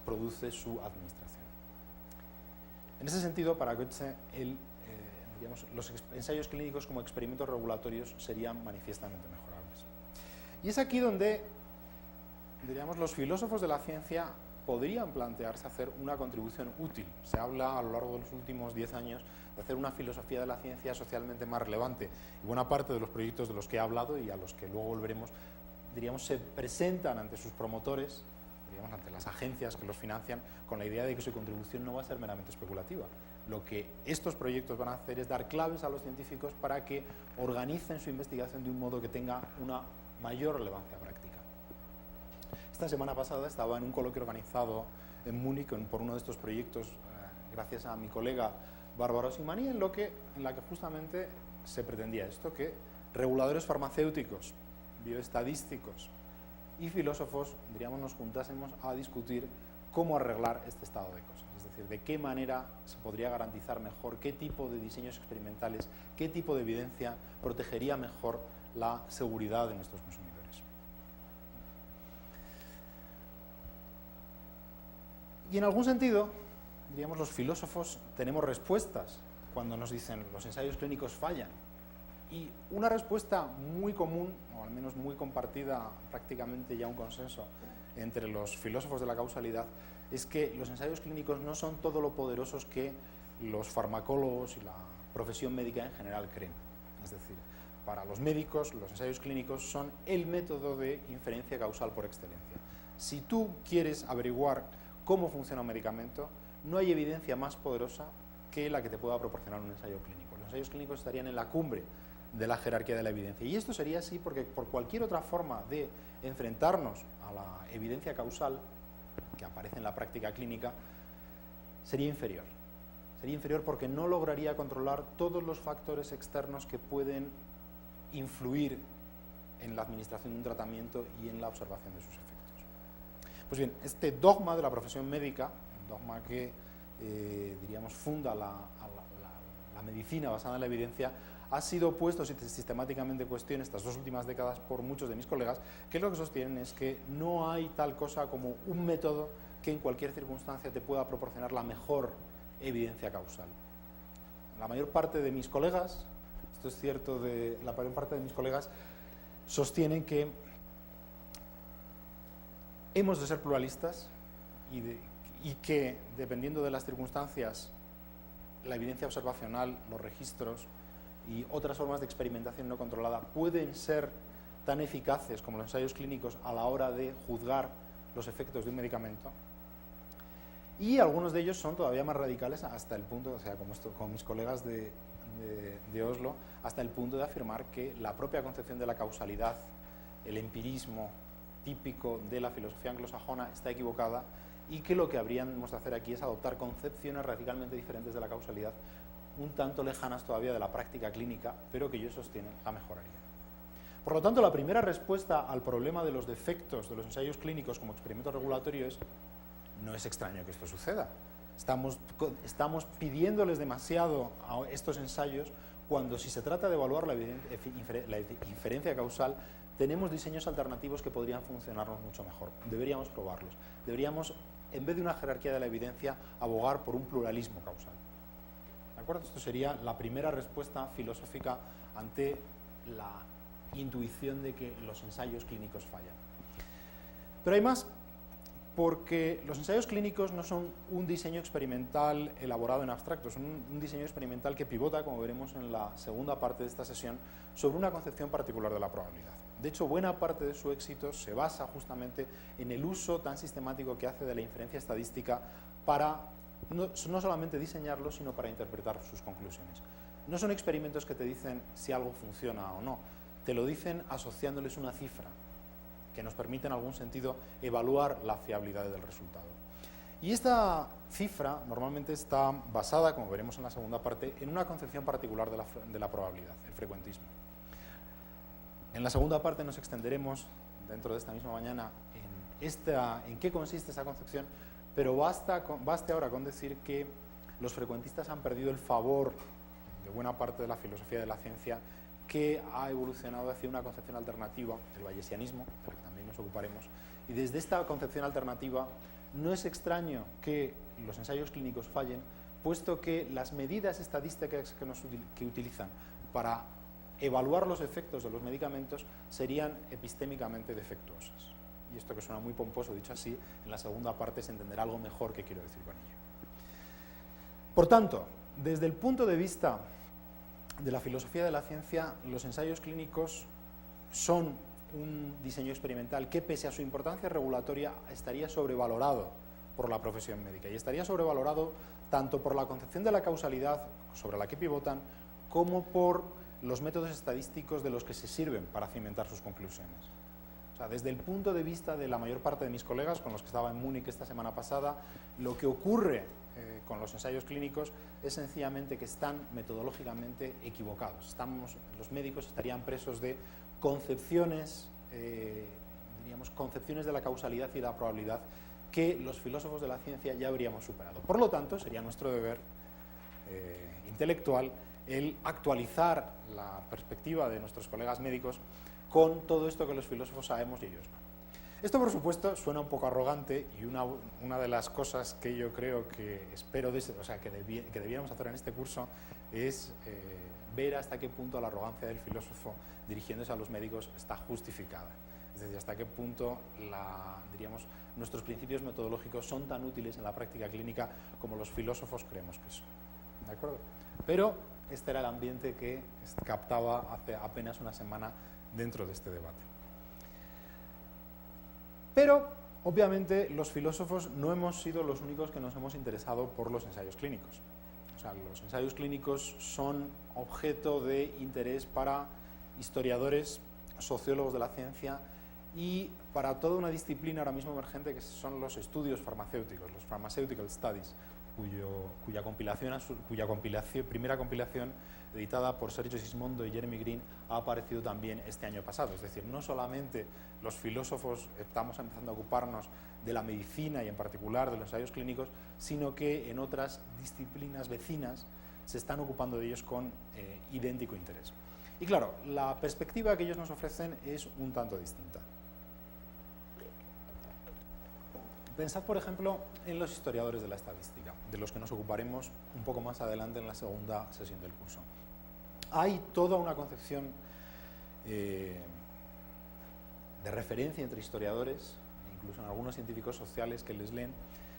B: produce su administración. En ese sentido, para Goetze, los ensayos clínicos como experimentos regulatorios serían manifiestamente mejorables. Y es aquí donde, diríamos, los filósofos de la ciencia podrían plantearse hacer una contribución útil. Se habla a lo largo de los últimos 10 años de hacer una filosofía de la ciencia socialmente más relevante, y buena parte de los proyectos de los que he hablado y a los que luego volveremos, diríamos, se presentan ante sus promotores, diríamos, ante las agencias que los financian, con la idea de que su contribución no va a ser meramente especulativa. Lo que estos proyectos van a hacer es dar claves a los científicos para que organicen su investigación de un modo que tenga una mayor relevancia práctica. Esta semana pasada estaba en un coloquio organizado en Múnich por uno de estos proyectos, gracias a mi colega Bárbara Osimani, en la que justamente se pretendía esto, que reguladores farmacéuticos, bioestadísticos y filósofos, diríamos, nos juntásemos a discutir cómo arreglar este estado de cosas, es decir, de qué manera se podría garantizar mejor, qué tipo de diseños experimentales, qué tipo de evidencia protegería mejor la seguridad de nuestros consumidores. Y en algún sentido, diríamos, los filósofos tenemos respuestas cuando nos dicen los ensayos clínicos fallan. Y una respuesta muy común, o al menos muy compartida, prácticamente ya un consenso entre los filósofos de la causalidad, es que los ensayos clínicos no son todo lo poderosos que los farmacólogos y la profesión médica en general creen. Es decir, para los médicos, los ensayos clínicos son el método de inferencia causal por excelencia. Si tú quieres averiguar cómo funciona un medicamento, no hay evidencia más poderosa que la que te pueda proporcionar un ensayo clínico. Los ensayos clínicos estarían en la cumbre de la jerarquía de la evidencia. Y esto sería así porque por cualquier otra forma de enfrentarnos a la evidencia causal que aparece en la práctica clínica sería inferior. Sería inferior porque no lograría controlar todos los factores externos que pueden influir en la administración de un tratamiento y en la observación de sus efectos. Pues bien, este dogma de la profesión médica, el dogma que, diríamos, funda la medicina basada en la evidencia, ha sido puesto sistemáticamente en cuestión estas 2 últimas décadas por muchos de mis colegas, que lo que sostienen es que no hay tal cosa como un método que en cualquier circunstancia te pueda proporcionar la mejor evidencia causal. La mayor parte de mis colegas, esto es cierto, la mayor parte de mis colegas sostienen que hemos de ser pluralistas y que, dependiendo de las circunstancias, la evidencia observacional, los registros y otras formas de experimentación no controlada pueden ser tan eficaces como los ensayos clínicos a la hora de juzgar los efectos de un medicamento. Y algunos de ellos son todavía más radicales hasta el punto, o sea, como mis colegas de Oslo, hasta el punto de afirmar que la propia concepción de la causalidad, el empirismo típico de la filosofía anglosajona está equivocada y que lo que habríamos de hacer aquí es adoptar concepciones radicalmente diferentes de la causalidad, un tanto lejanas todavía de la práctica clínica, pero que ellos sostienen la mejoraría. Por lo tanto, la primera respuesta al problema de los defectos de los ensayos clínicos como experimentos regulatorios no es extraño que esto suceda. Estamos pidiéndoles demasiado a estos ensayos cuando, si se trata de evaluar la inferencia causal, tenemos diseños alternativos que podrían funcionarnos mucho mejor. Deberíamos probarlos. Deberíamos, en vez de una jerarquía de la evidencia, abogar por un pluralismo causal. ¿De acuerdo? Esto sería la primera respuesta filosófica ante la intuición de que los ensayos clínicos fallan. Pero hay más, porque los ensayos clínicos no son un diseño experimental elaborado en abstracto, son un diseño experimental que pivota, como veremos en la segunda parte de esta sesión, sobre una concepción particular de la probabilidad. De hecho, buena parte de su éxito se basa justamente en el uso tan sistemático que hace de la inferencia estadística para no solamente diseñarlo, sino para interpretar sus conclusiones. No son experimentos que te dicen si algo funciona o no, te lo dicen asociándoles una cifra que nos permite en algún sentido evaluar la fiabilidad del resultado. Y esta cifra normalmente está basada, como veremos en la segunda parte, en una concepción particular de la probabilidad, el frecuentismo. En la segunda parte nos extenderemos, dentro de esta misma mañana, en qué consiste esa concepción, pero baste ahora con decir que los frecuentistas han perdido el favor de buena parte de la filosofía de la ciencia, que ha evolucionado hacia una concepción alternativa, el bayesianismo, de la que también nos ocuparemos, y desde esta concepción alternativa no es extraño que los ensayos clínicos fallen, puesto que las medidas estadísticas que utilizan para evaluar los efectos de los medicamentos serían epistémicamente defectuosas. Y esto, que suena muy pomposo dicho así, en la segunda parte se entenderá algo mejor qué quiero decir con ello. Por tanto, desde el punto de vista de la filosofía de la ciencia, los ensayos clínicos son un diseño experimental que, pese a su importancia regulatoria, estaría sobrevalorado por la profesión médica, y estaría sobrevalorado tanto por la concepción de la causalidad sobre la que pivotan, como por los métodos estadísticos de los que se sirven para cimentar sus conclusiones. O sea, desde el punto de vista de la mayor parte de mis colegas con los que estaba en Múnich esta semana pasada, lo que ocurre con los ensayos clínicos es sencillamente que están metodológicamente equivocados. Los médicos estarían presos de concepciones, concepciones de la causalidad y la probabilidad que los filósofos de la ciencia ya habríamos superado. Por lo tanto, sería nuestro deber intelectual el actualizar la perspectiva de nuestros colegas médicos con todo esto que los filósofos sabemos y ellos no. Esto, por supuesto, suena un poco arrogante, y una de las cosas que yo creo que espero, que debiéramos hacer en este curso es ver hasta qué punto la arrogancia del filósofo dirigiéndose a los médicos está justificada. Es decir, hasta qué punto nuestros principios metodológicos son tan útiles en la práctica clínica como los filósofos creemos que son. ¿De acuerdo? Pero este era el ambiente que captaba hace apenas una semana dentro de este debate. Pero, obviamente, los filósofos no hemos sido los únicos que nos hemos interesado por los ensayos clínicos. O sea, los ensayos clínicos son objeto de interés para historiadores, sociólogos de la ciencia y para toda una disciplina ahora mismo emergente que son los estudios farmacéuticos, los pharmaceutical studies, cuya primera compilación, editada por Sergio Sismondo y Jeremy Green, ha aparecido también este año pasado. Es decir, no solamente los filósofos estamos empezando a ocuparnos de la medicina y en particular de los ensayos clínicos, sino que en otras disciplinas vecinas se están ocupando de ellos con idéntico interés. Y claro, la perspectiva que ellos nos ofrecen es un tanto distinta. Pensad, por ejemplo, en los historiadores de la estadística, de los que nos ocuparemos un poco más adelante en la segunda sesión del curso. Hay toda una concepción de referencia entre historiadores, incluso en algunos científicos sociales que les leen,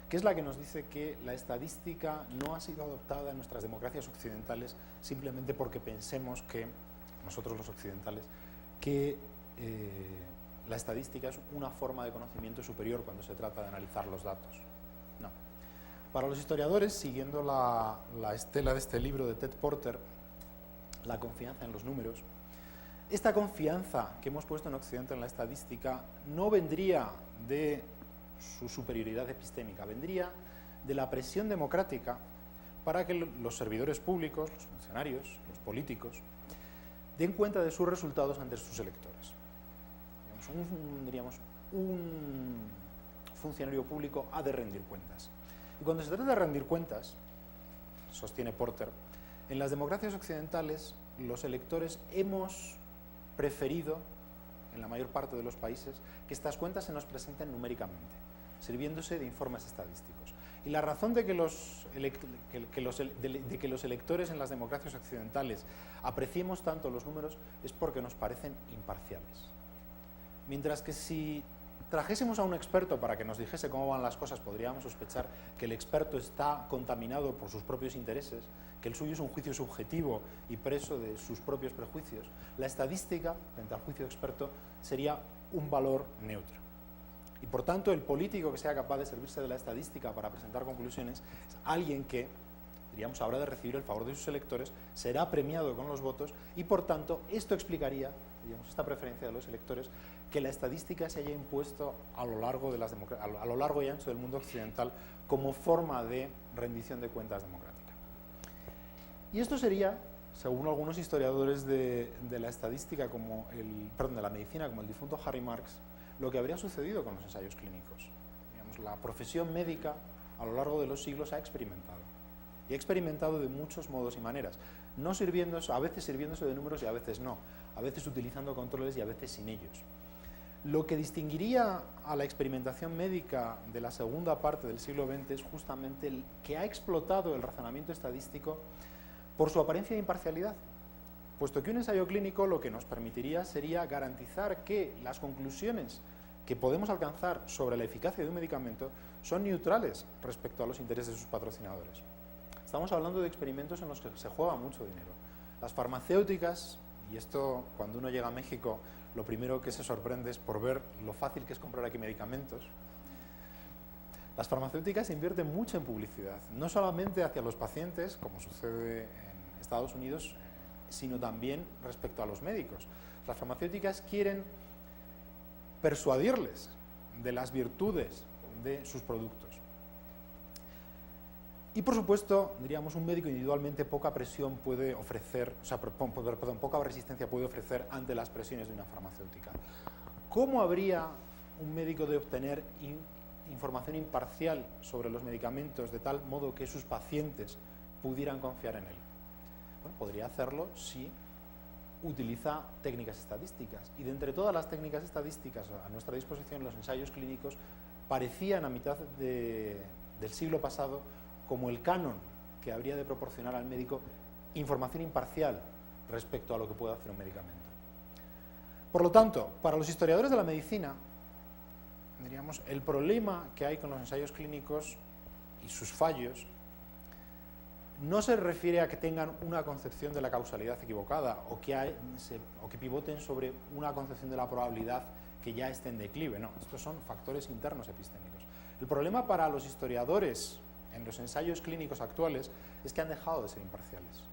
B: que es la que nos dice que la estadística no ha sido adoptada en nuestras democracias occidentales simplemente porque pensemos que, nosotros los occidentales, que la estadística es una forma de conocimiento superior cuando se trata de analizar los datos. No. Para los historiadores, siguiendo la estela de este libro de Ted Porter, La confianza en los números, esta confianza que hemos puesto en Occidente en la estadística no vendría de su superioridad epistémica, vendría de la presión democrática para que los servidores públicos, los funcionarios, los políticos, den cuenta de sus resultados ante sus electores. Un funcionario público ha de rendir cuentas. Y cuando se trata de rendir cuentas, sostiene Porter, en las democracias occidentales los electores hemos preferido, en la mayor parte de los países, que estas cuentas se nos presenten numéricamente, sirviéndose de informes estadísticos. Y la razón de que los electores en las democracias occidentales apreciemos tanto los números es porque nos parecen imparciales. Mientras que si trajésemos a un experto para que nos dijese cómo van las cosas, podríamos sospechar que el experto está contaminado por sus propios intereses, que el suyo es un juicio subjetivo y preso de sus propios prejuicios. La estadística, frente al juicio experto, sería un valor neutro. Y por tanto, el político que sea capaz de servirse de la estadística para presentar conclusiones es alguien que diríamos, habrá de recibir el favor de sus electores, será premiado con los votos y, por tanto, esto explicaría, digamos, esta preferencia de los electores, que la estadística se haya impuesto a lo largo y ancho del mundo occidental como forma de rendición de cuentas democrática. Y esto sería, según algunos historiadores de la estadística, de la medicina, como el difunto Harry Marks, lo que habría sucedido con los ensayos clínicos. Digamos, la profesión médica a lo largo de los siglos ha experimentado. Y ha experimentado de muchos modos y maneras, a veces sirviéndose de números y a veces no, a veces utilizando controles y a veces sin ellos. Lo que distinguiría a la experimentación médica de la segunda parte del siglo XX es justamente el que ha explotado el razonamiento estadístico por su apariencia de imparcialidad, puesto que un ensayo clínico lo que nos permitiría sería garantizar que las conclusiones que podemos alcanzar sobre la eficacia de un medicamento son neutrales respecto a los intereses de sus patrocinadores. Estamos hablando de experimentos en los que se juega mucho dinero. Las farmacéuticas, y esto cuando uno llega a México, lo primero que se sorprende es por ver lo fácil que es comprar aquí medicamentos. Las farmacéuticas invierten mucho en publicidad, no solamente hacia los pacientes, como sucede en Estados Unidos, sino también respecto a los médicos. Las farmacéuticas quieren persuadirles de las virtudes de sus productos. Y por supuesto, diríamos, un médico individualmente poca presión puede ofrecer, poca resistencia puede ofrecer ante las presiones de una farmacéutica. ¿Cómo habría un médico de obtener información imparcial sobre los medicamentos de tal modo que sus pacientes pudieran confiar en él? Bueno, podría hacerlo si utiliza técnicas estadísticas. Y de entre todas las técnicas estadísticas a nuestra disposición, los ensayos clínicos parecían a mitad del siglo pasado como el canon que habría de proporcionar al médico información imparcial respecto a lo que puede hacer un medicamento. Por lo tanto, para los historiadores de la medicina, diríamos, el problema que hay con los ensayos clínicos y sus fallos no se refiere a que tengan una concepción de la causalidad equivocada o que pivoten sobre una concepción de la probabilidad que ya esté en declive. No, estos son factores internos epistémicos. El problema para los historiadores en los ensayos clínicos actuales es que han dejado de ser imparciales.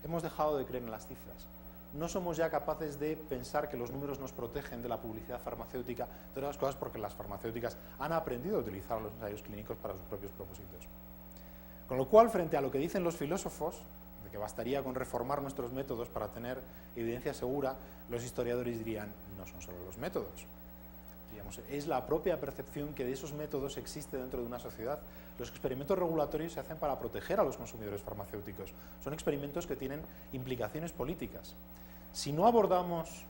B: Hemos dejado de creer en las cifras. No somos ya capaces de pensar que los números nos protegen de la publicidad farmacéutica, de todas las cosas porque las farmacéuticas han aprendido a utilizar los ensayos clínicos para sus propios propósitos. Con lo cual, frente a lo que dicen los filósofos, de que bastaría con reformar nuestros métodos para tener evidencia segura, los historiadores dirían, no son solo los métodos. Digamos, es la propia percepción que de esos métodos existe dentro de una sociedad. Los experimentos regulatorios se hacen para proteger a los consumidores farmacéuticos. Son experimentos que tienen implicaciones políticas. Si no abordamos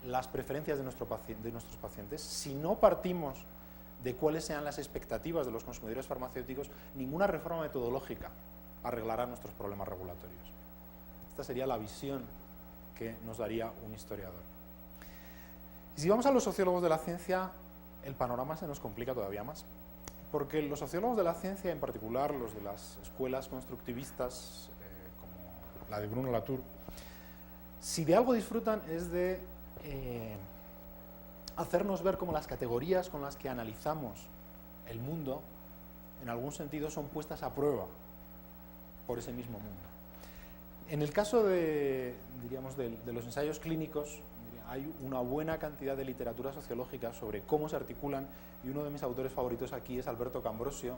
B: las preferencias de nuestros pacientes, si no partimos de cuáles sean las expectativas de los consumidores farmacéuticos, ninguna reforma metodológica arreglará nuestros problemas regulatorios. Esta sería la visión que nos daría un historiador. Y si vamos a los sociólogos de la ciencia, el panorama se nos complica todavía más, porque los sociólogos de la ciencia, en particular los de las escuelas constructivistas, como la de Bruno Latour, si de algo disfrutan es de hacernos ver cómo las categorías con las que analizamos el mundo, en algún sentido, son puestas a prueba por ese mismo mundo. En el caso de los ensayos clínicos, hay una buena cantidad de literatura sociológica sobre cómo se articulan, y uno de mis autores favoritos aquí es Alberto Cambrosio,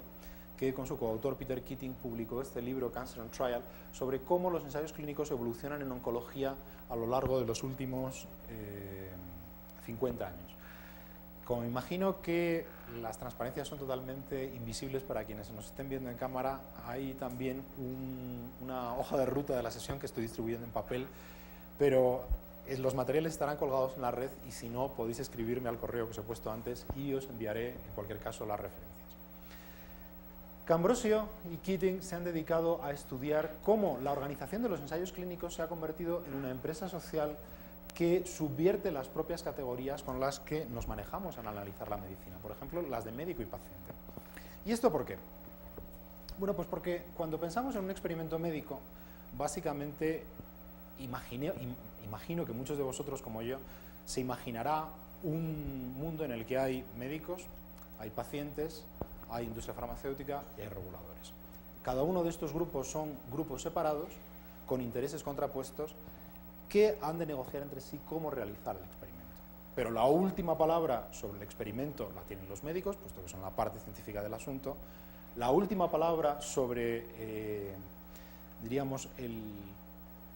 B: que con su coautor Peter Keating publicó este libro, Cancer on Trial, sobre cómo los ensayos clínicos evolucionan en oncología a lo largo de los últimos 50 años. Como me imagino que las transparencias son totalmente invisibles para quienes nos estén viendo en cámara, hay también una hoja de ruta de la sesión que estoy distribuyendo en papel, pero los materiales estarán colgados en la red y si no, podéis escribirme al correo que os he puesto antes y os enviaré, en cualquier caso, las referencias. Cambrosio y Keating se han dedicado a estudiar cómo la organización de los ensayos clínicos se ha convertido en una empresa social que subvierte las propias categorías con las que nos manejamos al analizar la medicina, por ejemplo, las de médico y paciente. ¿Y esto por qué? Bueno, pues porque cuando pensamos en un experimento médico, básicamente imagino que muchos de vosotros, como yo, se imaginará un mundo en el que hay médicos, hay pacientes, hay industria farmacéutica y hay reguladores. Cada uno de estos grupos son grupos separados, con intereses contrapuestos, que han de negociar entre sí cómo realizar el experimento. Pero la última palabra sobre el experimento la tienen los médicos, puesto que son la parte científica del asunto. La última palabra sobre, diríamos, el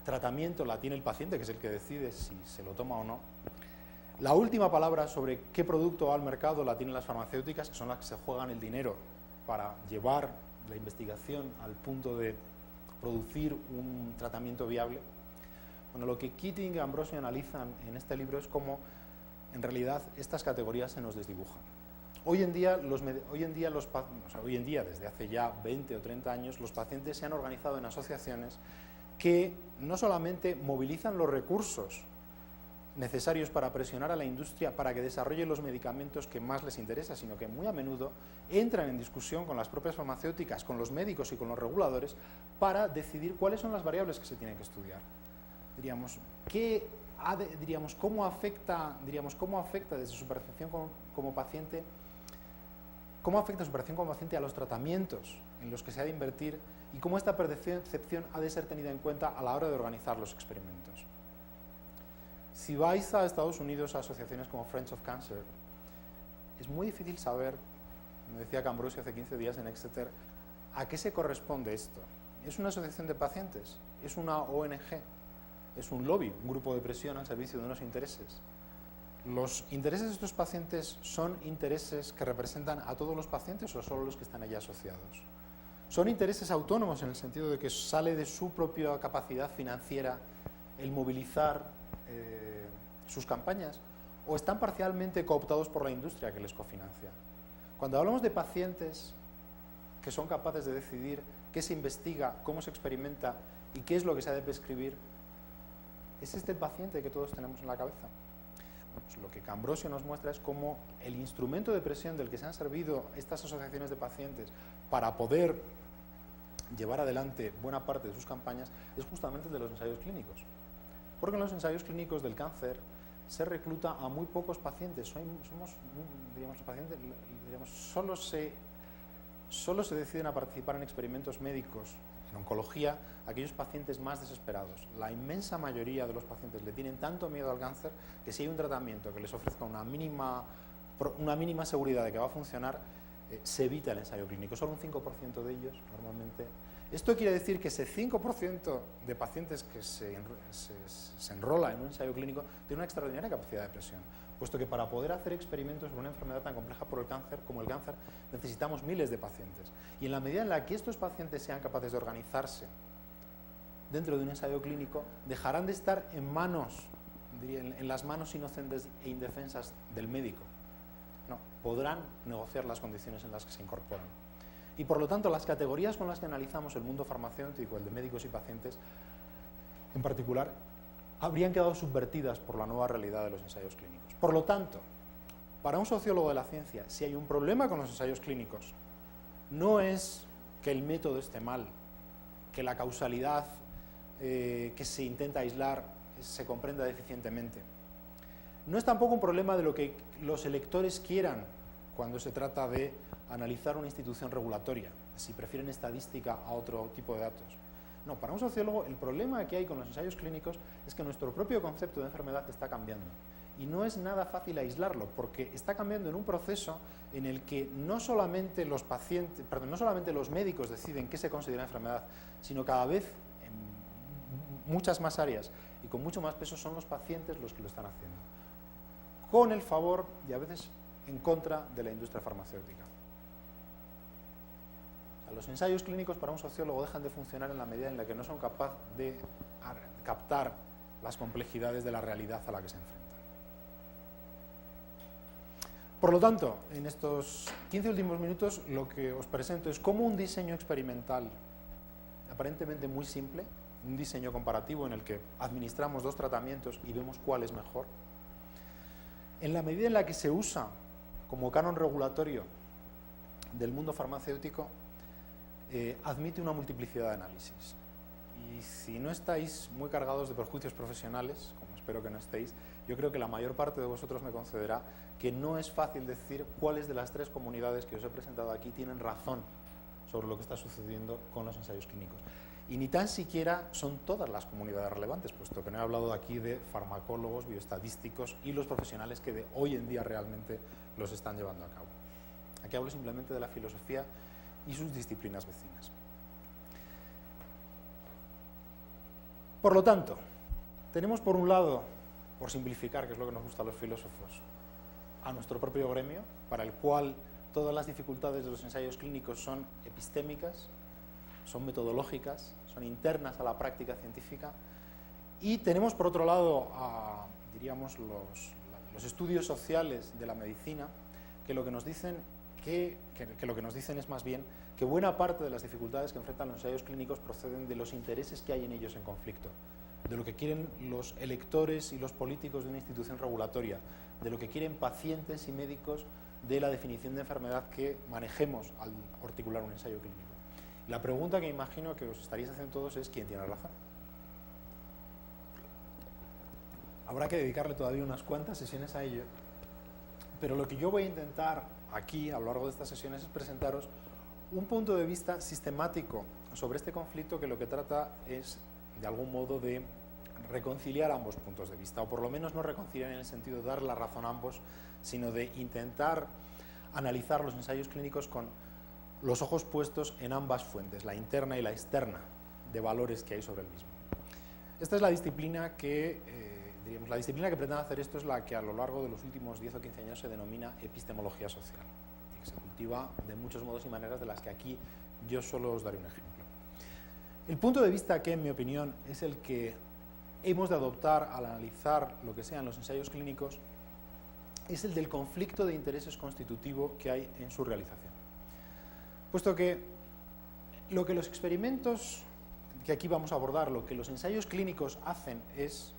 B: tratamiento la tiene el paciente, que es el que decide si se lo toma o no. La última palabra sobre qué producto va al mercado la tienen las farmacéuticas, que son las que se juegan el dinero para llevar la investigación al punto de producir un tratamiento viable. Bueno, lo que Keating y Ambrosio analizan en este libro es cómo, en realidad, estas categorías se nos desdibujan. Hoy en día, desde hace ya 20 o 30 años, los pacientes se han organizado en asociaciones que no solamente movilizan los recursos necesarios para presionar a la industria para que desarrolle los medicamentos que más les interesa, sino que muy a menudo entran en discusión con las propias farmacéuticas, con los médicos y con los reguladores para decidir cuáles son las variables que se tienen que estudiar. ¿Cómo afecta desde su percepción como paciente, cómo afecta su percepción como paciente a los tratamientos en los que se ha de invertir y cómo esta percepción ha de ser tenida en cuenta a la hora de organizar los experimentos? Si vais a Estados Unidos a asociaciones como Friends of Cancer, es muy difícil saber, me decía Ambrosio hace 15 días en Exeter, a qué se corresponde esto. ¿Es una asociación de pacientes? ¿Es una ONG? ¿Es un lobby, un grupo de presión al servicio de unos intereses? ¿Los intereses de estos pacientes son intereses que representan a todos los pacientes o solo los que están allí asociados? ¿Son intereses autónomos en el sentido de que sale de su propia capacidad financiera el movilizar sus campañas, o están parcialmente cooptados por la industria que les cofinancia? Cuando hablamos de pacientes que son capaces de decidir qué se investiga, cómo se experimenta y qué es lo que se ha de prescribir, ¿es este el paciente que todos tenemos en la cabeza? Pues lo que Ambrosio nos muestra es cómo el instrumento de presión del que se han servido estas asociaciones de pacientes para poder llevar adelante buena parte de sus campañas es justamente el de los ensayos clínicos. Porque en los ensayos clínicos del cáncer se recluta a muy pocos pacientes. Solo se deciden a participar en experimentos médicos, en oncología, aquellos pacientes más desesperados. La inmensa mayoría de los pacientes le tienen tanto miedo al cáncer que si hay un tratamiento que les ofrezca una mínima seguridad de que va a funcionar, se evita el ensayo clínico. Solo un 5% de ellos normalmente. Esto quiere decir que ese 5% de pacientes que se enrola en un ensayo clínico tiene una extraordinaria capacidad de presión, puesto que para poder hacer experimentos sobre una enfermedad tan compleja como el cáncer necesitamos miles de pacientes. Y en la medida en la que estos pacientes sean capaces de organizarse dentro de un ensayo clínico, dejarán de estar en las manos inocentes e indefensas del médico. No, podrán negociar las condiciones en las que se incorporan. Y por lo tanto, las categorías con las que analizamos el mundo farmacéutico, el de médicos y pacientes, en particular, habrían quedado subvertidas por la nueva realidad de los ensayos clínicos. Por lo tanto, para un sociólogo de la ciencia, si hay un problema con los ensayos clínicos, no es que el método esté mal, que la causalidad que se intenta aislar se comprenda deficientemente. No es tampoco un problema de lo que los electores quieran cuando se trata de analizar una institución regulatoria, si prefieren estadística a otro tipo de datos. No, para un sociólogo el problema que hay con los ensayos clínicos es que nuestro propio concepto de enfermedad está cambiando. Y no es nada fácil aislarlo, porque está cambiando en un proceso en el que no solamente los médicos deciden qué se considera enfermedad, sino cada vez en muchas más áreas y con mucho más peso son los pacientes los que lo están haciendo, con el favor y a veces en contra de la industria farmacéutica. Los ensayos clínicos para un sociólogo dejan de funcionar en la medida en la que no son capaces de captar las complejidades de la realidad a la que se enfrentan. Por lo tanto, en estos 15 últimos minutos lo que os presento es cómo un diseño experimental aparentemente muy simple, un diseño comparativo en el que administramos dos tratamientos y vemos cuál es mejor, en la medida en la que se usa como canon regulatorio del mundo farmacéutico, admite una multiplicidad de análisis. Y si no estáis muy cargados de perjuicios profesionales, como espero que no estéis, yo creo que la mayor parte de vosotros me concederá que no es fácil decir cuáles de las tres comunidades que os he presentado aquí tienen razón sobre lo que está sucediendo con los ensayos clínicos. Y ni tan siquiera son todas las comunidades relevantes, puesto que no he hablado aquí de farmacólogos, bioestadísticos y los profesionales que hoy en día realmente los están llevando a cabo. Aquí hablo simplemente de la filosofía y sus disciplinas vecinas. Por lo tanto, tenemos por un lado, por simplificar, que es lo que nos gusta a los filósofos, a nuestro propio gremio, para el cual todas las dificultades de los ensayos clínicos son epistémicas, son metodológicas, son internas a la práctica científica, y tenemos por otro lado diríamos los estudios sociales de la medicina, que lo que nos dicen es más bien que buena parte de las dificultades que enfrentan los ensayos clínicos proceden de los intereses que hay en ellos en conflicto, de lo que quieren los electores y los políticos de una institución regulatoria, de lo que quieren pacientes y médicos de la definición de enfermedad que manejemos al articular un ensayo clínico. La pregunta que imagino que os estaréis haciendo todos es ¿quién tiene razón? Habrá que dedicarle todavía unas cuantas sesiones a ello, pero lo que yo voy a intentar aquí, a lo largo de estas sesiones, es presentaros un punto de vista sistemático sobre este conflicto que lo que trata es, de algún modo, de reconciliar ambos puntos de vista, o por lo menos no reconciliar en el sentido de dar la razón a ambos, sino de intentar analizar los ensayos clínicos con los ojos puestos en ambas fuentes, la interna y la externa, de valores que hay sobre el mismo. Esta es la disciplina que, la disciplina que pretende hacer esto es la que a lo largo de los últimos 10 o 15 años se denomina epistemología social, y que se cultiva de muchos modos y maneras de las que aquí yo solo os daré un ejemplo. El punto de vista que, en mi opinión, es el que hemos de adoptar al analizar lo que sean los ensayos clínicos es el del conflicto de intereses constitutivo que hay en su realización. Puesto que lo que los experimentos que aquí vamos a abordar, lo que los ensayos clínicos hacen es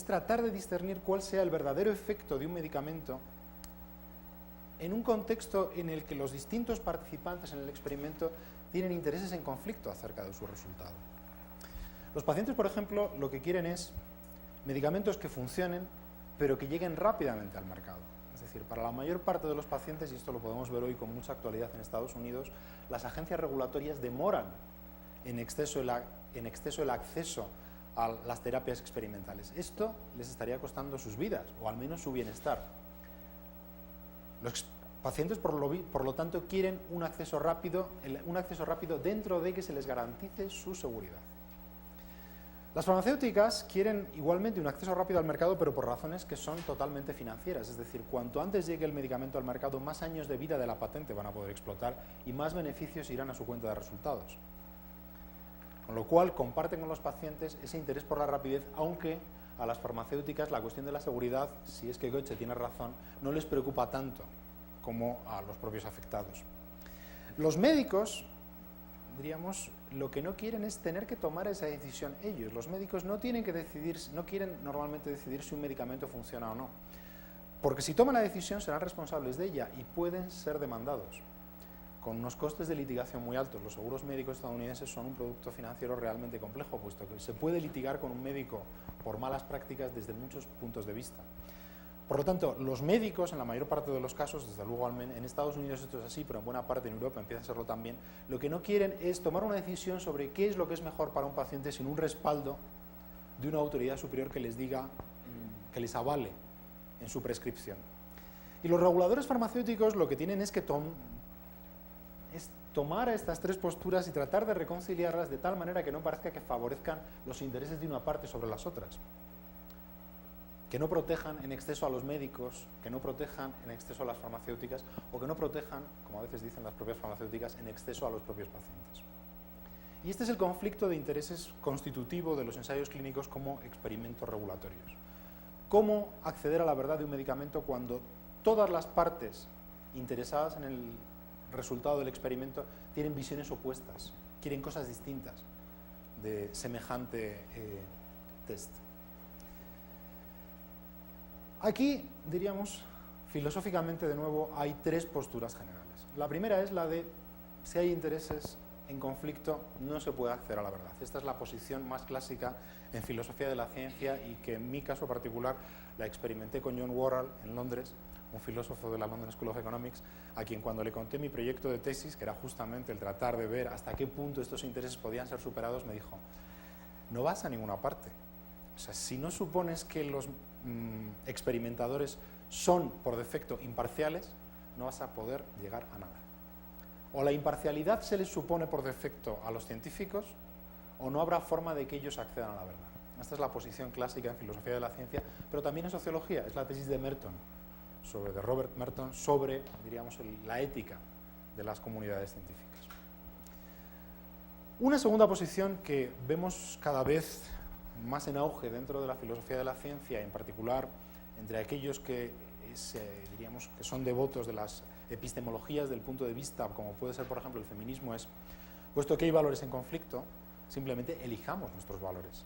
B: tratar de discernir cuál sea el verdadero efecto de un medicamento en un contexto en el que los distintos participantes en el experimento tienen intereses en conflicto acerca de su resultado. Los pacientes, por ejemplo, lo que quieren es medicamentos que funcionen, pero que lleguen rápidamente al mercado. Es decir, para la mayor parte de los pacientes, y esto lo podemos ver hoy con mucha actualidad en Estados Unidos, las agencias regulatorias demoran en exceso el acceso a las terapias experimentales. Esto les estaría costando sus vidas, o al menos su bienestar. Los pacientes, por lo tanto, quieren un acceso rápido dentro de que se les garantice su seguridad. Las farmacéuticas quieren igualmente un acceso rápido al mercado, pero por razones que son totalmente financieras. Es decir, cuanto antes llegue el medicamento al mercado, más años de vida de la patente van a poder explotar y más beneficios irán a su cuenta de resultados. Con lo cual, comparten con los pacientes ese interés por la rapidez, aunque a las farmacéuticas la cuestión de la seguridad, si es que Goethe tiene razón, no les preocupa tanto como a los propios afectados. Los médicos, diríamos, lo que no quieren es tener que tomar esa decisión ellos. Los médicos no quieren normalmente decidir si un medicamento funciona o no, porque si toman la decisión serán responsables de ella y pueden ser demandados, con unos costes de litigación muy altos. Los seguros médicos estadounidenses son un producto financiero realmente complejo, puesto que se puede litigar con un médico por malas prácticas desde muchos puntos de vista. Por lo tanto, los médicos, en la mayor parte de los casos, desde luego en Estados Unidos esto es así, pero en buena parte en Europa empieza a serlo también, lo que no quieren es tomar una decisión sobre qué es lo que es mejor para un paciente sin un respaldo de una autoridad superior que les diga, que les avale en su prescripción. Y los reguladores farmacéuticos lo que tienen es que tomar estas tres posturas y tratar de reconciliarlas de tal manera que no parezca que favorezcan los intereses de una parte sobre las otras, que no protejan en exceso a los médicos, que no protejan en exceso a las farmacéuticas o que no protejan, como a veces dicen las propias farmacéuticas, en exceso a los propios pacientes. Y este es el conflicto de intereses constitutivo de los ensayos clínicos como experimentos regulatorios. ¿Cómo acceder a la verdad de un medicamento cuando todas las partes interesadas en el resultado del experimento tienen visiones opuestas, quieren cosas distintas de semejante test? Aquí, diríamos, filosóficamente, de nuevo, hay tres posturas generales. La primera es la de, si hay intereses en conflicto, no se puede acceder a la verdad. Esta es la posición más clásica en filosofía de la ciencia y que en mi caso particular la experimenté con John Worrall en Londres un filósofo de la London School of Economics, a quien cuando le conté mi proyecto de tesis, que era justamente el tratar de ver hasta qué punto estos intereses podían ser superados, me dijo: no vas a ninguna parte. O sea, si no supones que los experimentadores son por defecto imparciales, no vas a poder llegar a nada. O la imparcialidad se les supone por defecto a los científicos, o no habrá forma de que ellos accedan a la verdad. Esta es la posición clásica en filosofía de la ciencia, pero también en sociología. Es la tesis de Merton, de Robert Merton, sobre, diríamos, la ética de las comunidades científicas. Una segunda posición que vemos cada vez más en auge dentro de la filosofía de la ciencia, en particular entre aquellos que diríamos que son devotos de las epistemologías del punto de vista, como puede ser, por ejemplo, el feminismo, es: puesto que hay valores en conflicto, simplemente elijamos nuestros valores.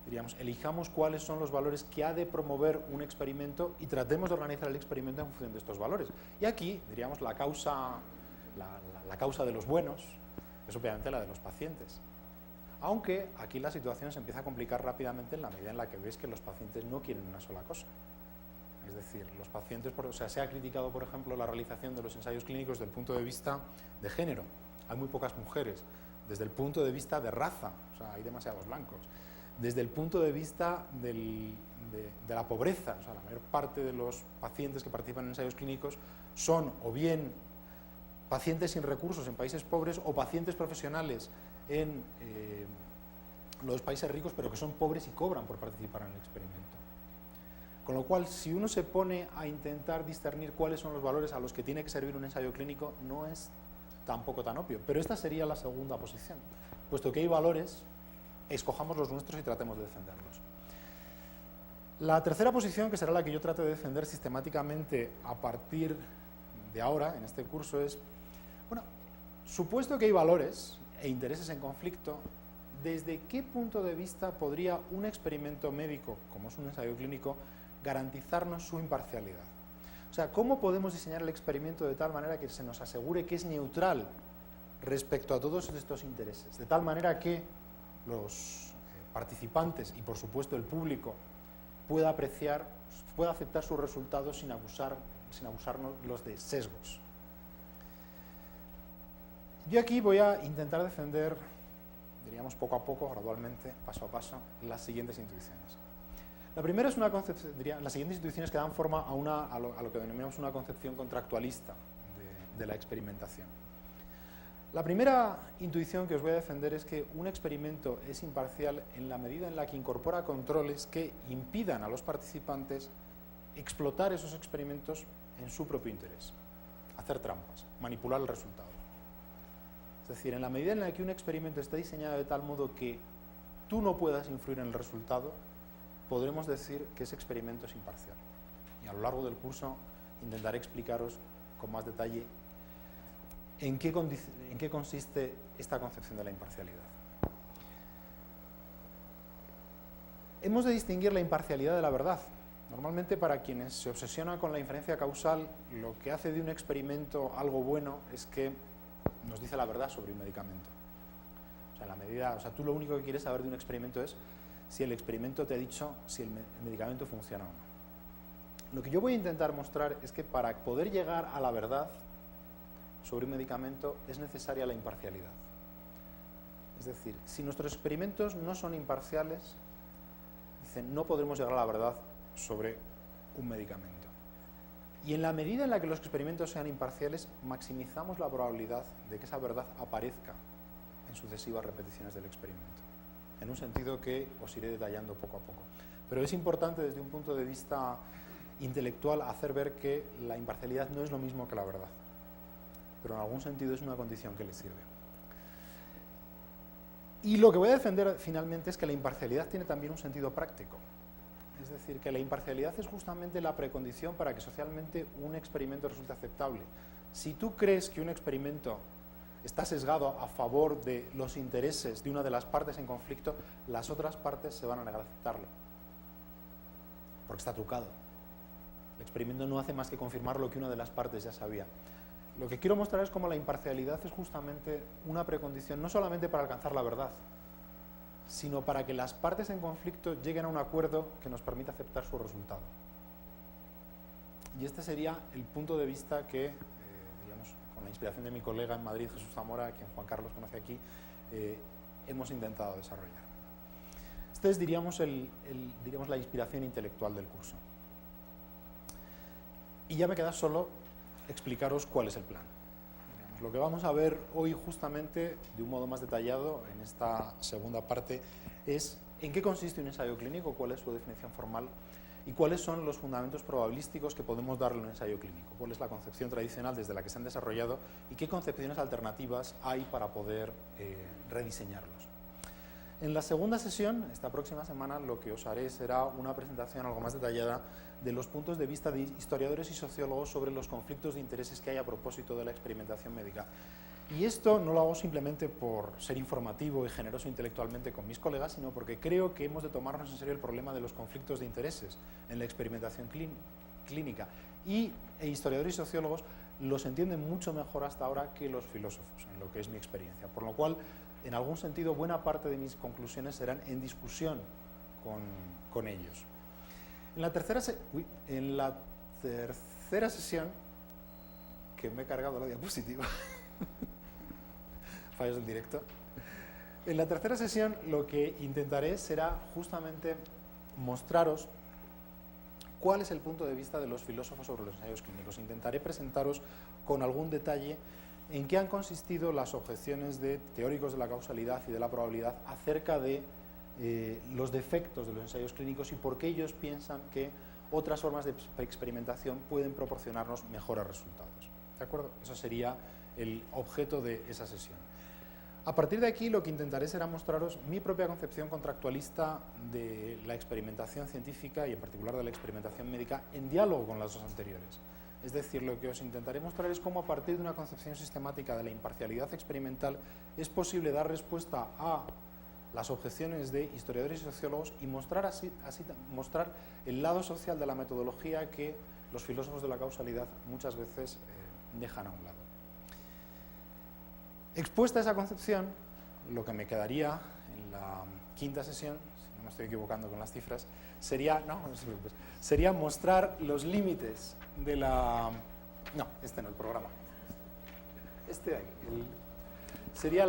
B: Diríamos, elijamos cuáles son los valores que ha de promover un experimento y tratemos de organizar el experimento en función de estos valores. Y aquí, diríamos, la causa de los buenos es obviamente la de los pacientes. Aunque aquí la situación se empieza a complicar rápidamente en la medida en la que ves que los pacientes no quieren una sola cosa. Es decir, los pacientes, o sea, se ha criticado, por ejemplo, la realización de los ensayos clínicos desde el punto de vista de género. Hay muy pocas mujeres. Desde el punto de vista de raza, o sea, hay demasiados blancos. Desde el punto de vista de la pobreza, o sea, la mayor parte de los pacientes que participan en ensayos clínicos son o bien pacientes sin recursos en países pobres o pacientes profesionales en los países ricos, pero que son pobres y cobran por participar en el experimento. Con lo cual, si uno se pone a intentar discernir cuáles son los valores a los que tiene que servir un ensayo clínico, no es tampoco tan obvio. Pero esta sería la segunda posición. Puesto que hay valores, escojamos los nuestros y tratemos de defenderlos. La tercera posición, que será la que yo trate de defender sistemáticamente a partir de ahora, en este curso, es: bueno, supuesto que hay valores e intereses en conflicto, ¿desde qué punto de vista podría un experimento médico, como es un ensayo clínico, garantizarnos su imparcialidad? O sea, ¿cómo podemos diseñar el experimento de tal manera que se nos asegure que es neutral respecto a todos estos intereses? De tal manera que los participantes y, por supuesto, el público pueda aceptar sus resultados sin acusarnos de sesgos. Yo aquí voy a intentar defender, diríamos poco a poco, gradualmente, paso a paso, las siguientes intuiciones. La primera es una concepción, las siguientes intuiciones que dan forma a lo que denominamos una concepción contractualista de la experimentación. La primera intuición que os voy a defender es que un experimento es imparcial en la medida en la que incorpora controles que impidan a los participantes explotar esos experimentos en su propio interés, hacer trampas, manipular el resultado. Es decir, en la medida en la que un experimento está diseñado de tal modo que tú no puedas influir en el resultado, podremos decir que ese experimento es imparcial. Y a lo largo del curso intentaré explicaros con más detalle en qué consiste esta concepción de la imparcialidad. Hemos de distinguir la imparcialidad de la verdad. Normalmente, para quienes se obsesionan con la inferencia causal, lo que hace de un experimento algo bueno es que nos dice la verdad sobre un medicamento. O sea, tú lo único que quieres saber de un experimento es si el experimento te ha dicho si el medicamento funciona o no. Lo que yo voy a intentar mostrar es que para poder llegar a la verdad sobre un medicamento es necesaria la imparcialidad. Es decir, si nuestros experimentos no son imparciales, dicen, no podremos llegar a la verdad sobre un medicamento. Y en la medida en la que los experimentos sean imparciales, maximizamos la probabilidad de que esa verdad aparezca en sucesivas repeticiones del experimento, en un sentido que os iré detallando poco a poco. Pero es importante desde un punto de vista intelectual hacer ver que la imparcialidad no es lo mismo que la verdad, pero en algún sentido es una condición que le sirve. Y lo que voy a defender finalmente es que la imparcialidad tiene también un sentido práctico. Es decir, que la imparcialidad es justamente la precondición para que socialmente un experimento resulte aceptable. Si tú crees que un experimento está sesgado a favor de los intereses de una de las partes en conflicto, las otras partes se van a negar a aceptarlo, porque está trucado. El experimento no hace más que confirmar lo que una de las partes ya sabía. Lo que quiero mostrar es cómo la imparcialidad es justamente una precondición, no solamente para alcanzar la verdad, sino para que las partes en conflicto lleguen a un acuerdo que nos permita aceptar su resultado. y este sería el punto de vista que, digamos, con la inspiración de mi colega en Madrid, Jesús Zamora, a quien Juan Carlos conoce aquí, hemos intentado desarrollar. Esta es, diríamos, la inspiración intelectual del curso. Y ya me queda solo explicaros cuál es el plan. Lo que vamos a ver hoy justamente, de un modo más detallado, en esta segunda parte, es en qué consiste un ensayo clínico, cuál es su definición formal y cuáles son los fundamentos probabilísticos que podemos darle a un ensayo clínico, cuál es la concepción tradicional desde la que se han desarrollado y qué concepciones alternativas hay para poder rediseñarlos. En la segunda sesión, esta próxima semana, lo que os haré será una presentación algo más detallada de los puntos de vista de historiadores y sociólogos sobre los conflictos de intereses que hay a propósito de la experimentación médica. Y esto no lo hago simplemente por ser informativo y generoso intelectualmente con mis colegas, sino porque creo que hemos de tomarnos en serio el problema de los conflictos de intereses en la experimentación clínica. Y historiadores y sociólogos los entienden mucho mejor hasta ahora que los filósofos, en lo que es mi experiencia. Por lo cual, en algún sentido, buena parte de mis conclusiones serán en discusión con ellos. En la tercera sesión, que me he cargado la diapositiva, fallos del directo, en la tercera sesión lo que intentaré será justamente mostraros cuál es el punto de vista de los filósofos sobre los ensayos clínicos. Intentaré presentaros con algún detalle en qué han consistido las objeciones de teóricos de la causalidad y de la probabilidad acerca de los defectos de los ensayos clínicos y por qué ellos piensan que otras formas de experimentación pueden proporcionarnos mejores resultados. ¿De acuerdo? Eso sería el objeto de esa sesión. A partir de aquí, lo que intentaré será mostraros mi propia concepción contractualista de la experimentación científica y en particular de la experimentación médica en diálogo con las dos anteriores. Es decir, lo que os intentaré mostrar es cómo a partir de una concepción sistemática de la imparcialidad experimental es posible dar respuesta a las objeciones de historiadores y sociólogos y mostrar mostrar el lado social de la metodología que los filósofos de la causalidad muchas veces dejan a un lado. Expuesta esa concepción, lo que me quedaría en la quinta sesión, si no me estoy equivocando con las cifras, sería mostrar los límites de la... No, este no, el programa. Este de ahí. Sería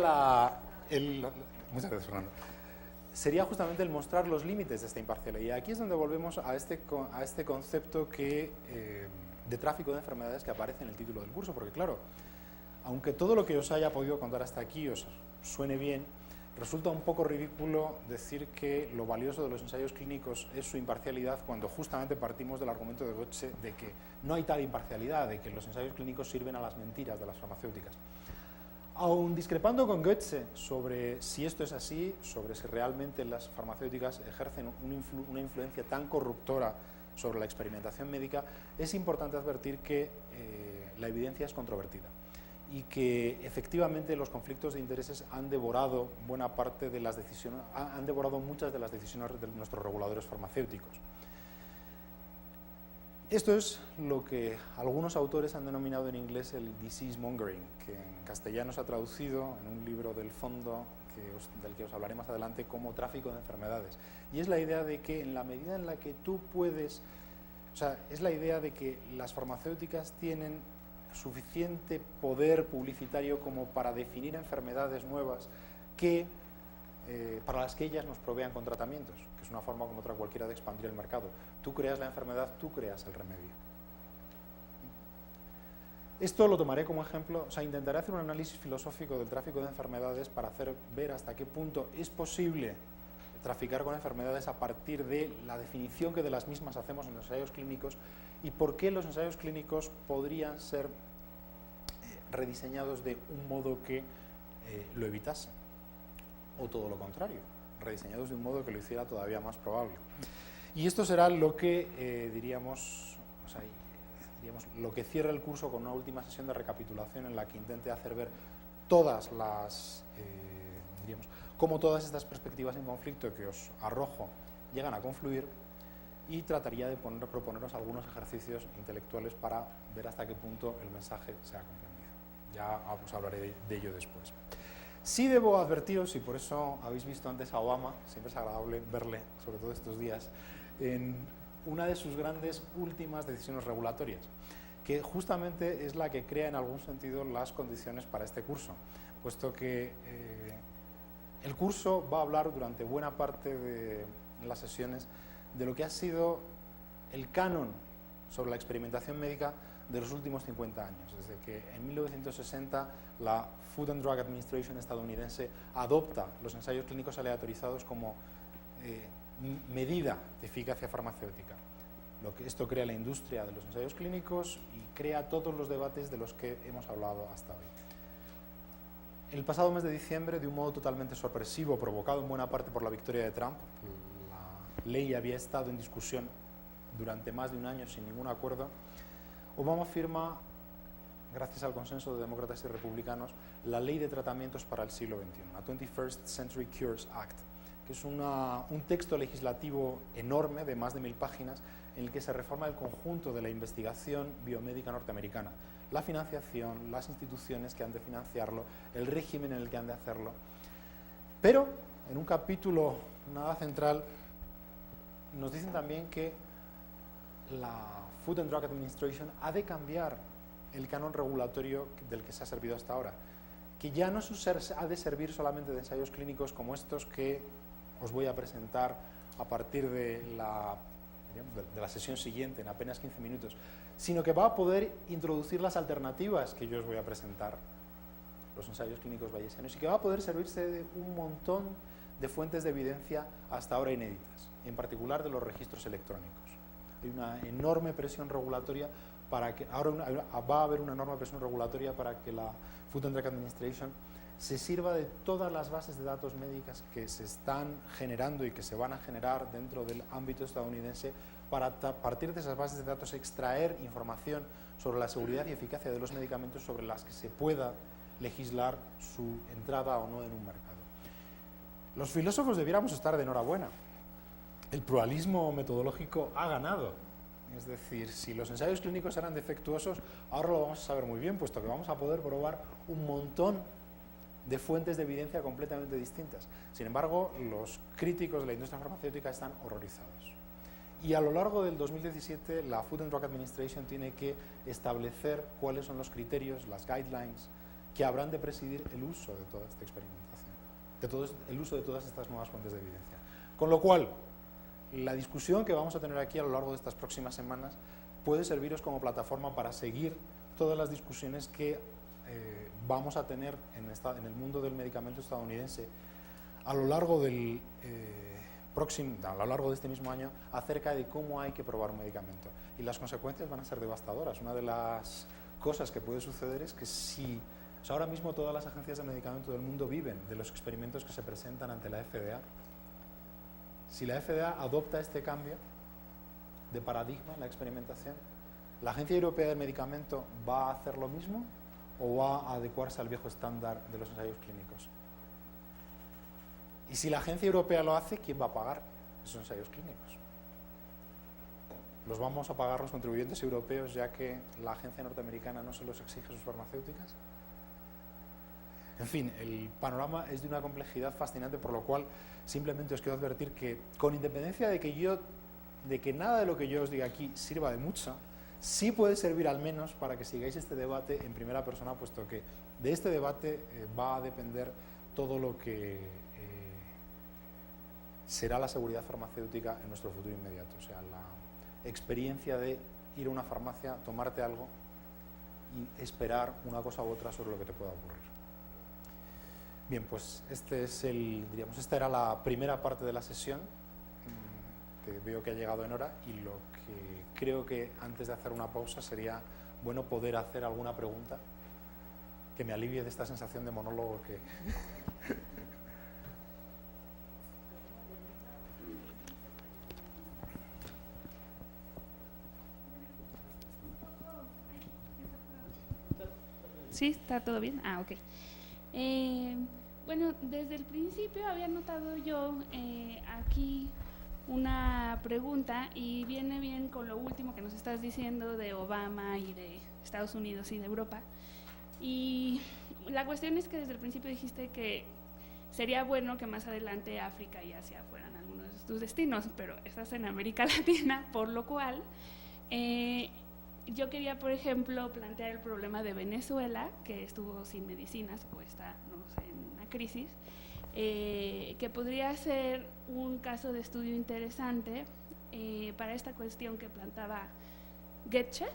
B: muchas gracias, Fernando. Sería justamente el mostrar los límites de esta imparcialidad. Y aquí es donde volvemos a este concepto de tráfico de enfermedades que aparece en el título del curso, porque claro, aunque todo lo que os haya podido contar hasta aquí os suene bien, resulta un poco ridículo decir que lo valioso de los ensayos clínicos es su imparcialidad cuando justamente partimos del argumento de Goethe de que no hay tal imparcialidad, de que los ensayos clínicos sirven a las mentiras de las farmacéuticas. Aun discrepando con Goethe sobre si esto es así, sobre si realmente las farmacéuticas ejercen una influencia tan corruptora sobre la experimentación médica, es importante advertir que la evidencia es controvertida y que efectivamente los conflictos de intereses han devorado buena parte de las decisiones, han devorado muchas de las decisiones de nuestros reguladores farmacéuticos. Esto es lo que algunos autores han denominado en inglés el disease mongering, que en castellano se ha traducido en un libro del fondo del que os hablaré más adelante como tráfico de enfermedades. Y es la idea de que en la medida en la que tú puedes, es la idea de que las farmacéuticas tienen suficiente poder publicitario como para definir enfermedades nuevas para las que ellas nos provean con tratamientos, que es una forma como otra cualquiera de expandir el mercado. Tú creas la enfermedad, tú creas el remedio. Esto lo tomaré como ejemplo, intentaré hacer un análisis filosófico del tráfico de enfermedades para hacer ver hasta qué punto es posible traficar con enfermedades a partir de la definición que de las mismas hacemos en los ensayos clínicos y por qué los ensayos clínicos podrían ser rediseñados de un modo que lo evitase, o todo lo contrario, rediseñados de un modo que lo hiciera todavía más probable. Y esto será lo que lo que cierra el curso con una última sesión de recapitulación en la que intente hacer ver todas las, cómo todas estas perspectivas en conflicto que os arrojo llegan a confluir, y trataría de proponeros algunos ejercicios intelectuales para ver hasta qué punto el mensaje se ha comprendido. Ya os hablaré de ello después. Sí debo advertiros, y por eso habéis visto antes a Obama, siempre es agradable verle, sobre todo estos días, una de sus grandes últimas decisiones regulatorias, que justamente es la que crea en algún sentido las condiciones para este curso, puesto que el curso va a hablar durante buena parte de las sesiones de lo que ha sido el canon sobre la experimentación médica de los últimos 50 años, desde que en 1960 la Food and Drug Administration estadounidense adopta los ensayos clínicos aleatorizados como medida de eficacia farmacéutica. Esto crea la industria de los ensayos clínicos y crea todos los debates de los que hemos hablado hasta hoy. El pasado mes de diciembre, de un modo totalmente sorpresivo, provocado en buena parte por la victoria de Trump, la ley había estado en discusión durante más de un año sin ningún acuerdo, Obama firma, gracias al consenso de demócratas y republicanos, la Ley de Tratamientos para el siglo XXI, la 21st Century Cures Act, que es un texto legislativo enorme de más de 1000 páginas en el que se reforma el conjunto de la investigación biomédica norteamericana, la financiación, las instituciones que han de financiarlo, el régimen en el que han de hacerlo. Pero, en un capítulo nada central, nos dicen también que la Food and Drug Administration ha de cambiar el canon regulatorio del que se ha servido hasta ahora, que ya no ha de servir solamente de ensayos clínicos como estos que os voy a presentar a partir de la sesión siguiente, en apenas 15 minutos, sino que va a poder introducir las alternativas que yo os voy a presentar, los ensayos clínicos bayesianos, y que va a poder servirse de un montón de fuentes de evidencia hasta ahora inéditas, en particular de los registros electrónicos. Hay una enorme presión regulatoria para que, va a haber una enorme presión regulatoria para que la Food and Drug Administration se sirva de todas las bases de datos médicas que se están generando y que se van a generar dentro del ámbito estadounidense para, a partir de esas bases de datos, extraer información sobre la seguridad y eficacia de los medicamentos sobre las que se pueda legislar su entrada o no en un mercado. Los filósofos debiéramos estar de enhorabuena. El pluralismo metodológico ha ganado. Es decir, si los ensayos clínicos eran defectuosos, ahora lo vamos a saber muy bien, puesto que vamos a poder probar un montón de fuentes de evidencia completamente distintas. Sin embargo, los críticos de la industria farmacéutica están horrorizados. Y a lo largo del 2017, la Food and Drug Administration tiene que establecer cuáles son los criterios, las guidelines, que habrán de presidir el uso de toda esta experimentación, el uso de todas estas nuevas fuentes de evidencia. Con lo cual, la discusión que vamos a tener aquí a lo largo de estas próximas semanas puede serviros como plataforma para seguir todas las discusiones que vamos a tener en el mundo del medicamento estadounidense a lo largo de este mismo año, acerca de cómo hay que probar un medicamento. Y las consecuencias van a ser devastadoras. Una de las cosas que puede suceder es que si ahora mismo todas las agencias de medicamento del mundo viven de los experimentos que se presentan ante la FDA, si la FDA adopta este cambio de paradigma en la experimentación, ¿la Agencia Europea del Medicamento va a hacer lo mismo o va a adecuarse al viejo estándar de los ensayos clínicos? Y si la Agencia Europea lo hace, ¿quién va a pagar esos ensayos clínicos? ¿Los vamos a pagar los contribuyentes europeos, ya que la agencia norteamericana no se los exige a sus farmacéuticas? En fin, el panorama es de una complejidad fascinante, por lo cual simplemente os quiero advertir que, con independencia de que nada de lo que yo os diga aquí sirva de mucho, sí puede servir al menos para que sigáis este debate en primera persona, puesto que de este debate va a depender todo lo que será la seguridad farmacéutica en nuestro futuro inmediato. O sea, la experiencia de ir a una farmacia, tomarte algo y esperar una cosa u otra sobre lo que te pueda ocurrir. Bien, pues esta era la primera parte de la sesión, que veo que ha llegado en hora, y lo que creo que antes de hacer una pausa sería bueno poder hacer alguna pregunta que me alivie de esta sensación de monólogo que...
C: ¿Sí? ¿Está todo bien? Ah, ok. Bueno, desde el principio había notado yo aquí una pregunta, y viene bien con lo último que nos estás diciendo de Obama y de Estados Unidos y de Europa. Y la cuestión es que desde el principio dijiste que sería bueno que más adelante África y Asia fueran algunos de tus destinos, pero estás en América Latina, por lo cual yo quería, por ejemplo, plantear el problema de Venezuela, que estuvo sin medicinas o está, no sé, en una crisis, que podría ser un caso de estudio interesante para esta cuestión que planteaba Goethe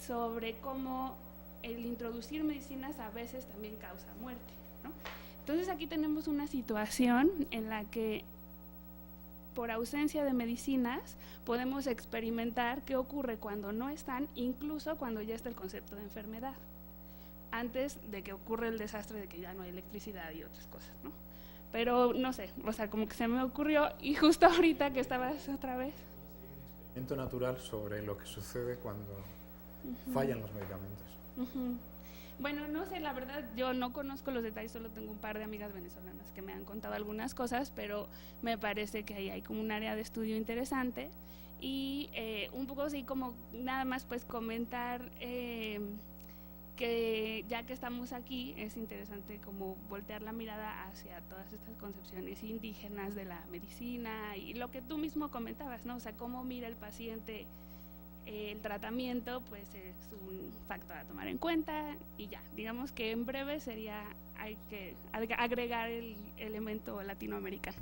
C: sobre cómo el introducir medicinas a veces también causa muerte, ¿no? Entonces aquí tenemos una situación en la que por ausencia de medicinas podemos experimentar qué ocurre cuando no están, incluso cuando ya está el concepto de enfermedad, antes de que ocurra el desastre de que ya no hay electricidad y otras cosas, ¿no? Pero no sé, o sea, como que se me ocurrió, y justo ahorita que estabas otra vez.
B: Experimento natural sobre lo que sucede cuando fallan los medicamentos.
C: Bueno, no sé, la verdad, yo no conozco los detalles, solo tengo un par de amigas venezolanas que me han contado algunas cosas, pero me parece que ahí hay como un área de estudio interesante. Y un poco así como nada más pues comentar que ya que estamos aquí es interesante como voltear la mirada hacia todas estas concepciones indígenas de la medicina y lo que tú mismo comentabas, ¿no? O sea, cómo mira el paciente el tratamiento, pues es un factor a tomar en cuenta y ya, digamos que en breve sería, hay que agregar el elemento latinoamericano.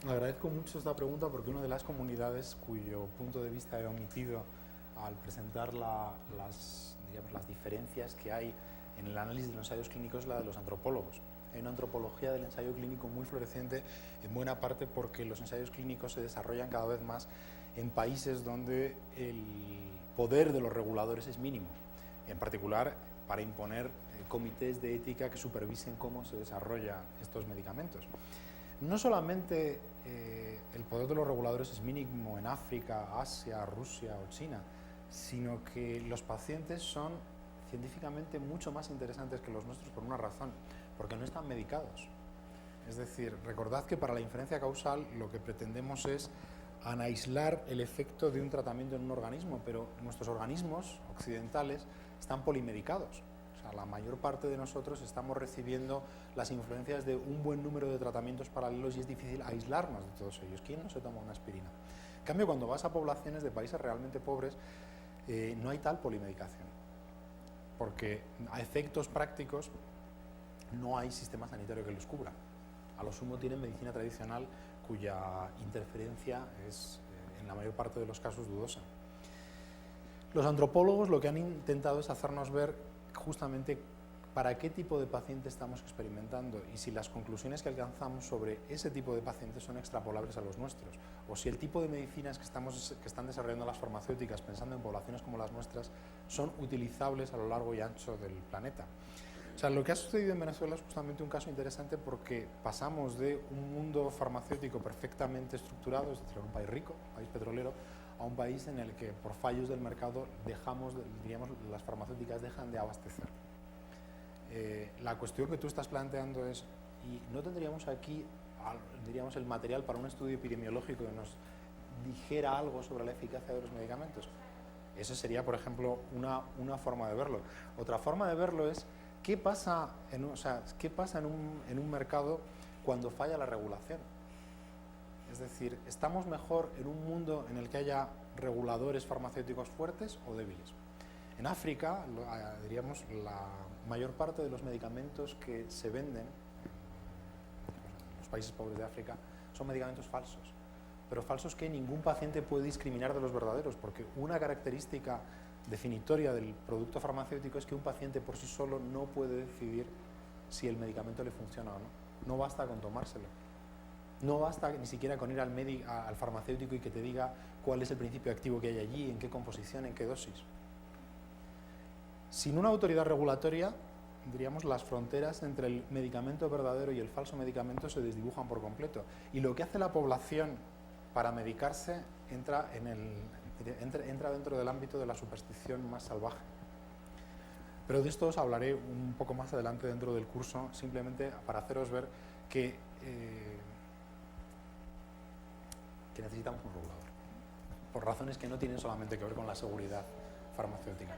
B: Agradezco mucho esta pregunta porque una de las comunidades cuyo punto de vista he omitido al presentar las diferencias que hay en el análisis de los ensayos clínicos es la de los antropólogos. Hay una antropología del ensayo clínico muy floreciente, en buena parte porque los ensayos clínicos se desarrollan cada vez más en países donde el poder de los reguladores es mínimo, en particular para imponer comités de ética que supervisen cómo se desarrollan estos medicamentos. No solamente el poder de los reguladores es mínimo en África, Asia, Rusia o China, sino que los pacientes son científicamente mucho más interesantes que los nuestros por una razón, porque no están medicados. Es decir, recordad que para la inferencia causal lo que pretendemos es aislar el efecto de un tratamiento en un organismo, pero nuestros organismos occidentales están polimedicados. O sea, la mayor parte de nosotros estamos recibiendo las influencias de un buen número de tratamientos paralelos y es difícil aislarnos de todos ellos. ¿Quién no se toma una aspirina? En cambio, cuando vas a poblaciones de países realmente pobres, no hay tal polimedicación, porque a efectos prácticos no hay sistema sanitario que los cubra. A lo sumo tienen medicina tradicional cuya interferencia es, en la mayor parte de los casos, dudosa. Los antropólogos lo que han intentado es hacernos ver justamente para qué tipo de paciente estamos experimentando y si las conclusiones que alcanzamos sobre ese tipo de pacientes son extrapolables a los nuestros, o si el tipo de medicinas que están desarrollando las farmacéuticas pensando en poblaciones como las nuestras son utilizables a lo largo y ancho del planeta. O sea, lo que ha sucedido en Venezuela es justamente un caso interesante porque pasamos de un mundo farmacéutico perfectamente estructurado, es decir, un país rico, un país petrolero, a un país en el que por fallos del mercado las farmacéuticas dejan de abastecer. La cuestión que tú estás planteando es, ¿y no tendríamos aquí, diríamos, el material para un estudio epidemiológico que nos dijera algo sobre la eficacia de los medicamentos? Eso sería, por ejemplo, una forma de verlo. Otra forma de verlo es, ¿qué pasa en un mercado cuando falla la regulación? Es decir, ¿estamos mejor en un mundo en el que haya reguladores farmacéuticos fuertes o débiles? En África, diríamos, la mayor parte de los medicamentos que se venden en los países pobres de África son medicamentos falsos, pero falsos que ningún paciente puede discriminar de los verdaderos, porque una característica definitoria del producto farmacéutico es que un paciente por sí solo no puede decidir si el medicamento le funciona o no. No basta con tomárselo. No basta ni siquiera con ir al farmacéutico y que te diga cuál es el principio activo que hay allí, en qué composición, en qué dosis. Sin una autoridad regulatoria, diríamos, las fronteras entre el medicamento verdadero y el falso medicamento se desdibujan por completo. Y lo que hace la población para medicarse entra dentro del ámbito de la superstición más salvaje. Pero de esto os hablaré un poco más adelante dentro del curso, simplemente para haceros ver que necesitamos un regulador, por razones que no tienen solamente que ver con la seguridad farmacéutica.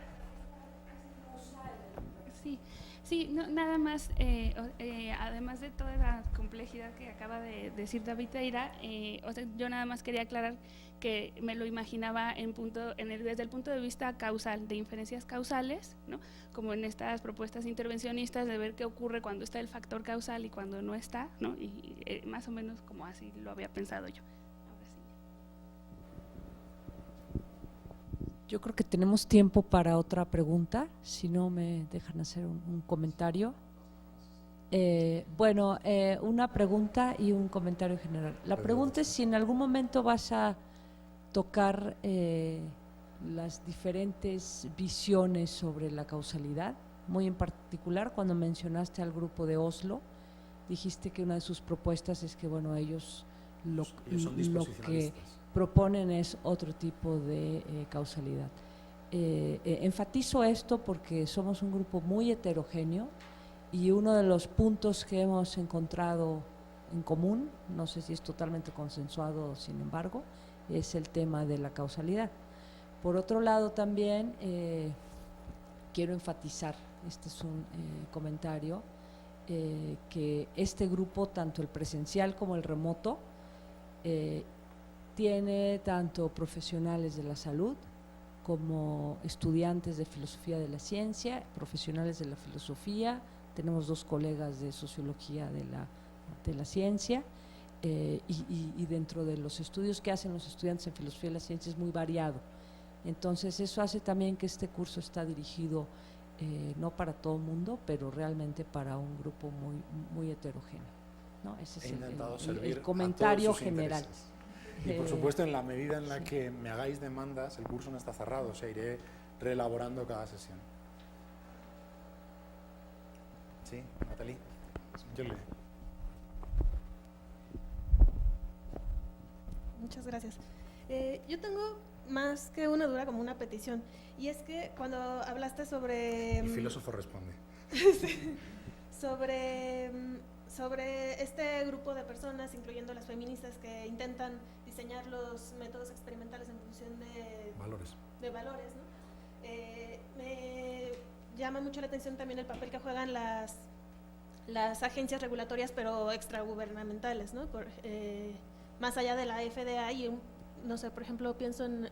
C: Sí, no, nada más, además de toda la complejidad que acaba de decir David Teira, o sea, yo nada más quería aclarar que me lo imaginaba desde el punto de vista causal, de inferencias causales, ¿no? Como en estas propuestas intervencionistas de ver qué ocurre cuando está el factor causal y cuando no está, ¿no? Y más o menos como así lo había pensado yo. Ahora sí.
A: Yo creo que tenemos tiempo para otra pregunta, si no me dejan hacer un comentario. Una pregunta y un comentario general. La pregunta es si en algún momento vas a tocar las diferentes visiones sobre la causalidad, muy en particular cuando mencionaste al grupo de Oslo, dijiste que una de sus propuestas es que, bueno, ellos lo que proponen es otro tipo de causalidad. Enfatizo esto porque somos un grupo muy heterogéneo y uno de los puntos que hemos encontrado en común, no sé si es totalmente consensuado, sin embargo, es el tema de la causalidad. Por otro lado, también quiero enfatizar, este es un comentario, que este grupo, tanto el presencial como el remoto, tiene tanto profesionales de la salud como estudiantes de filosofía de la ciencia, profesionales de la filosofía, tenemos 2 colegas de sociología de la ciencia, y dentro de los estudios que hacen los estudiantes en filosofía de la ciencia es muy variado. Entonces eso hace también que este curso está dirigido no para todo el mundo, pero realmente para un grupo muy heterogéneo, ¿no? Ese es el comentario general.
B: Y por supuesto, en la medida en la que me hagáis demandas, el curso no está cerrado, o sea, iré reelaborando cada sesión. Sí, Natalie. Yo le...
D: Muchas gracias. Yo tengo más que una duda, como una petición, y es que cuando hablaste sobre...
B: El filósofo responde.
D: sobre este grupo de personas, incluyendo las feministas, que intentan diseñar los métodos experimentales en función de valores, ¿no? Me llama mucho la atención también el papel que juegan las agencias regulatorias, pero extragubernamentales, ¿no? Más allá de la FDA y, no sé, por ejemplo, pienso en,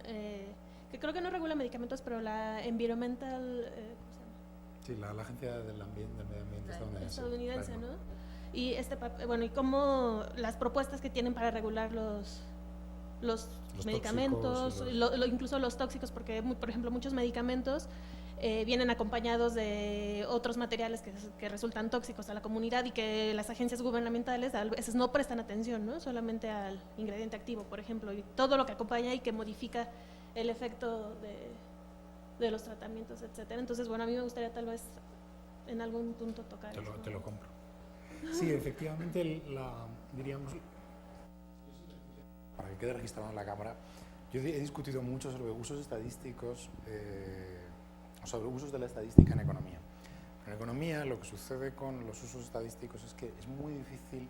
D: que creo que no regula medicamentos, pero la Environmental,
B: sí, la Agencia del Medio Ambiente
D: estadounidense, ¿no? Y y cómo las propuestas que tienen para regular los medicamentos, incluso los tóxicos, porque, por ejemplo, muchos medicamentos vienen acompañados de otros materiales que resultan tóxicos a la comunidad y que las agencias gubernamentales a veces no prestan atención, ¿no? Solamente al ingrediente activo, por ejemplo, y todo lo que acompaña y que modifica el efecto de los tratamientos, etcétera. Entonces, bueno, a mí me gustaría tal vez en algún punto tocar eso, ¿no?
B: Te lo compro. Sí, efectivamente, diríamos, para que quede registrado en la cámara, yo he discutido mucho sobre usos estadísticos, sobre usos de la estadística en economía. En economía, lo que sucede con los usos estadísticos es que es muy difícil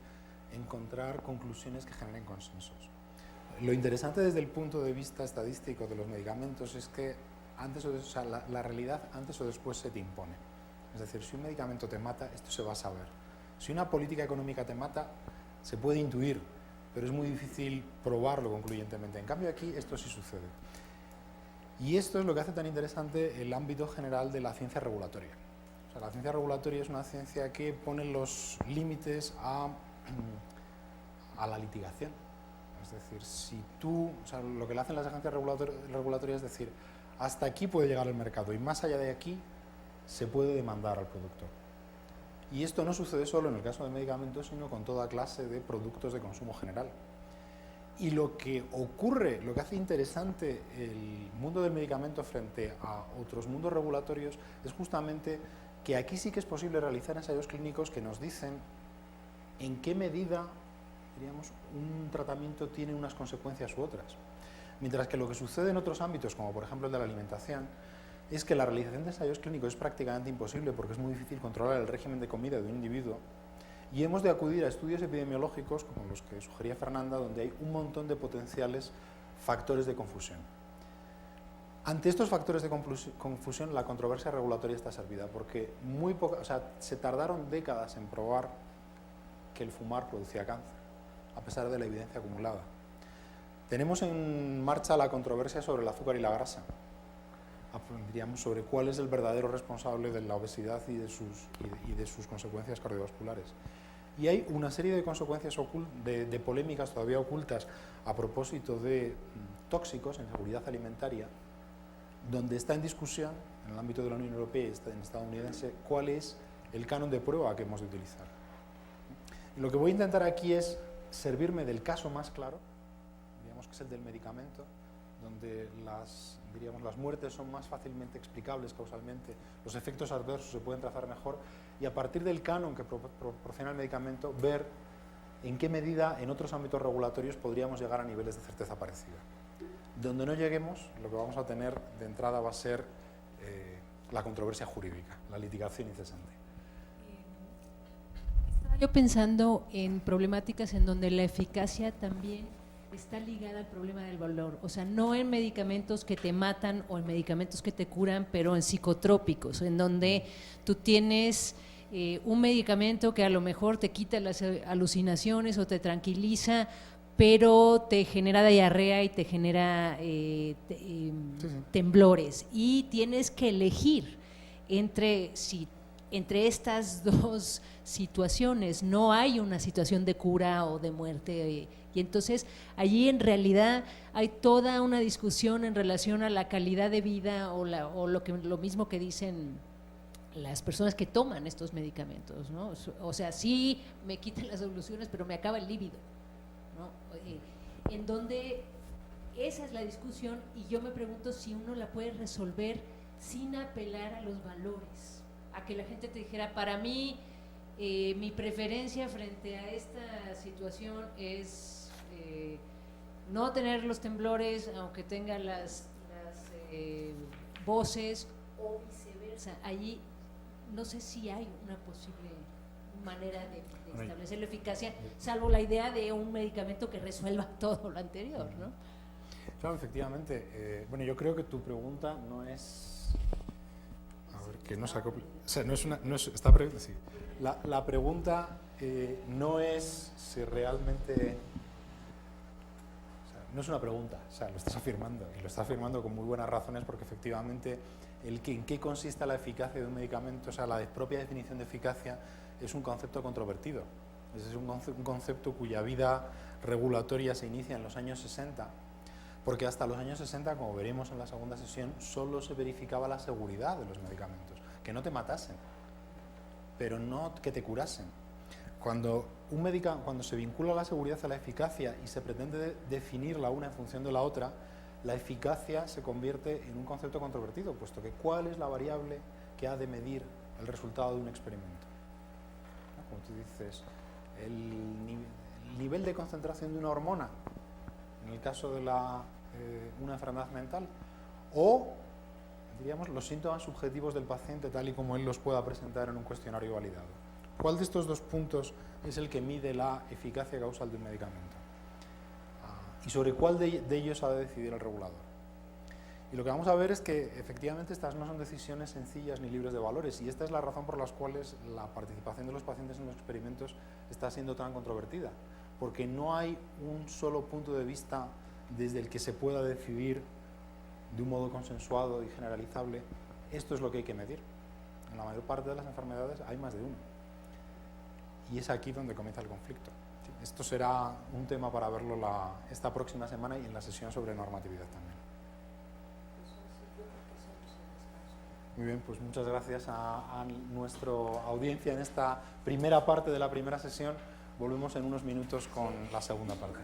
B: encontrar conclusiones que generen consensos. Lo interesante desde el punto de vista estadístico de los medicamentos es que la realidad antes o después se te impone. Es decir, si un medicamento te mata, esto se va a saber. Si una política económica te mata, se puede intuir, pero es muy difícil probarlo concluyentemente. En cambio aquí esto sí sucede. Y esto es lo que hace tan interesante el ámbito general de la ciencia regulatoria. O sea, la ciencia regulatoria es una ciencia que pone los límites a la litigación. Es decir, lo que le hacen las agencias regulatorias es decir, hasta aquí puede llegar el mercado y más allá de aquí se puede demandar al productor. Y esto no sucede solo en el caso de medicamentos, sino con toda clase de productos de consumo general. Y lo que ocurre, lo que hace interesante el mundo del medicamento frente a otros mundos regulatorios es justamente que aquí sí que es posible realizar ensayos clínicos que nos dicen en qué medida, diríamos, un tratamiento tiene unas consecuencias u otras. Mientras que lo que sucede en otros ámbitos, como por ejemplo el de la alimentación, es que la realización de ensayos clínicos es prácticamente imposible porque es muy difícil controlar el régimen de comida de un individuo y hemos de acudir a estudios epidemiológicos como los que sugería Fernanda, donde hay un montón de potenciales factores de confusión. Ante estos factores de confusión, la controversia regulatoria está servida, porque se tardaron décadas en probar que el fumar producía cáncer, a pesar de la evidencia acumulada. Tenemos en marcha la controversia sobre el azúcar y la grasa, diríamos, sobre cuál es el verdadero responsable de la obesidad y de sus consecuencias cardiovasculares. Y hay una serie de consecuencias de polémicas todavía ocultas a propósito de tóxicos en seguridad alimentaria, donde está en discusión, en el ámbito de la Unión Europea y en estadounidense, cuál es el canon de prueba que hemos de utilizar. Y lo que voy a intentar aquí es servirme del caso más claro, digamos que es el del medicamento, donde las muertes son más fácilmente explicables causalmente, los efectos adversos se pueden trazar mejor, y a partir del canon que proporciona el medicamento, ver en qué medida en otros ámbitos regulatorios podríamos llegar a niveles de certeza parecida. Donde no lleguemos, lo que vamos a tener de entrada va a ser la controversia jurídica, la litigación incesante.
E: Estaba yo pensando en problemáticas en donde la eficacia también está ligada al problema del valor, o sea, no en medicamentos que te matan o en medicamentos que te curan, pero en psicotrópicos, en donde tú tienes un medicamento que a lo mejor te quita las alucinaciones o te tranquiliza, pero te genera diarrea y te genera temblores, y tienes que elegir entre estas dos situaciones. No hay una situación de cura o de muerte, y entonces allí en realidad hay toda una discusión en relación a la calidad de vida o lo mismo que dicen las personas que toman estos medicamentos, ¿no? O sea, sí me quitan las soluciones, pero me acaba el líbido, ¿no? En donde esa es la discusión, y yo me pregunto si uno la puede resolver sin apelar a los valores, a que la gente te dijera, para mí mi preferencia frente a esta situación es no tener los temblores aunque tenga las voces, o viceversa. Allí no sé si hay una posible manera de establecer la eficacia, salvo la idea de un medicamento que resuelva todo lo anterior, ¿no?
B: Claro, efectivamente. Bueno, yo creo que tu pregunta no es... A ver, que no se acople. O sea, sí. La pregunta no es si realmente... O sea, no es una pregunta, o sea, lo estás afirmando, y lo estás afirmando con muy buenas razones, porque efectivamente en qué consiste la eficacia de un medicamento, o sea, la propia definición de eficacia es un concepto controvertido. Es un concepto cuya vida regulatoria se inicia en los años 60, porque hasta los años 60, como veremos en la segunda sesión, solo se verificaba la seguridad de los medicamentos, que no te matasen, pero no que te curasen. Cuando se vincula la seguridad a la eficacia y se pretende definirla una en función de la otra, la eficacia se convierte en un concepto controvertido, puesto que ¿cuál es la variable que ha de medir el resultado de un experimento? ¿No? Como tú dices, el nivel de concentración de una hormona, en el caso de una enfermedad mental, o, diríamos, los síntomas subjetivos del paciente tal y como él los pueda presentar en un cuestionario validado. ¿Cuál de estos dos puntos es el que mide la eficacia causal de un medicamento? Y sobre cuál de ellos ha de decidir el regulador. Y lo que vamos a ver es que efectivamente estas no son decisiones sencillas ni libres de valores, y esta es la razón por la cual la participación de los pacientes en los experimentos está siendo tan controvertida, porque no hay un solo punto de vista desde el que se pueda decidir de un modo consensuado y generalizable, esto es lo que hay que medir. En la mayor parte de las enfermedades hay más de uno, y es aquí donde comienza el conflicto. Esto será un tema para verlo esta próxima semana y en la sesión sobre normatividad también. Muy bien, pues muchas gracias a nuestra audiencia en esta primera parte de la primera sesión. Volvemos en unos minutos con la segunda parte.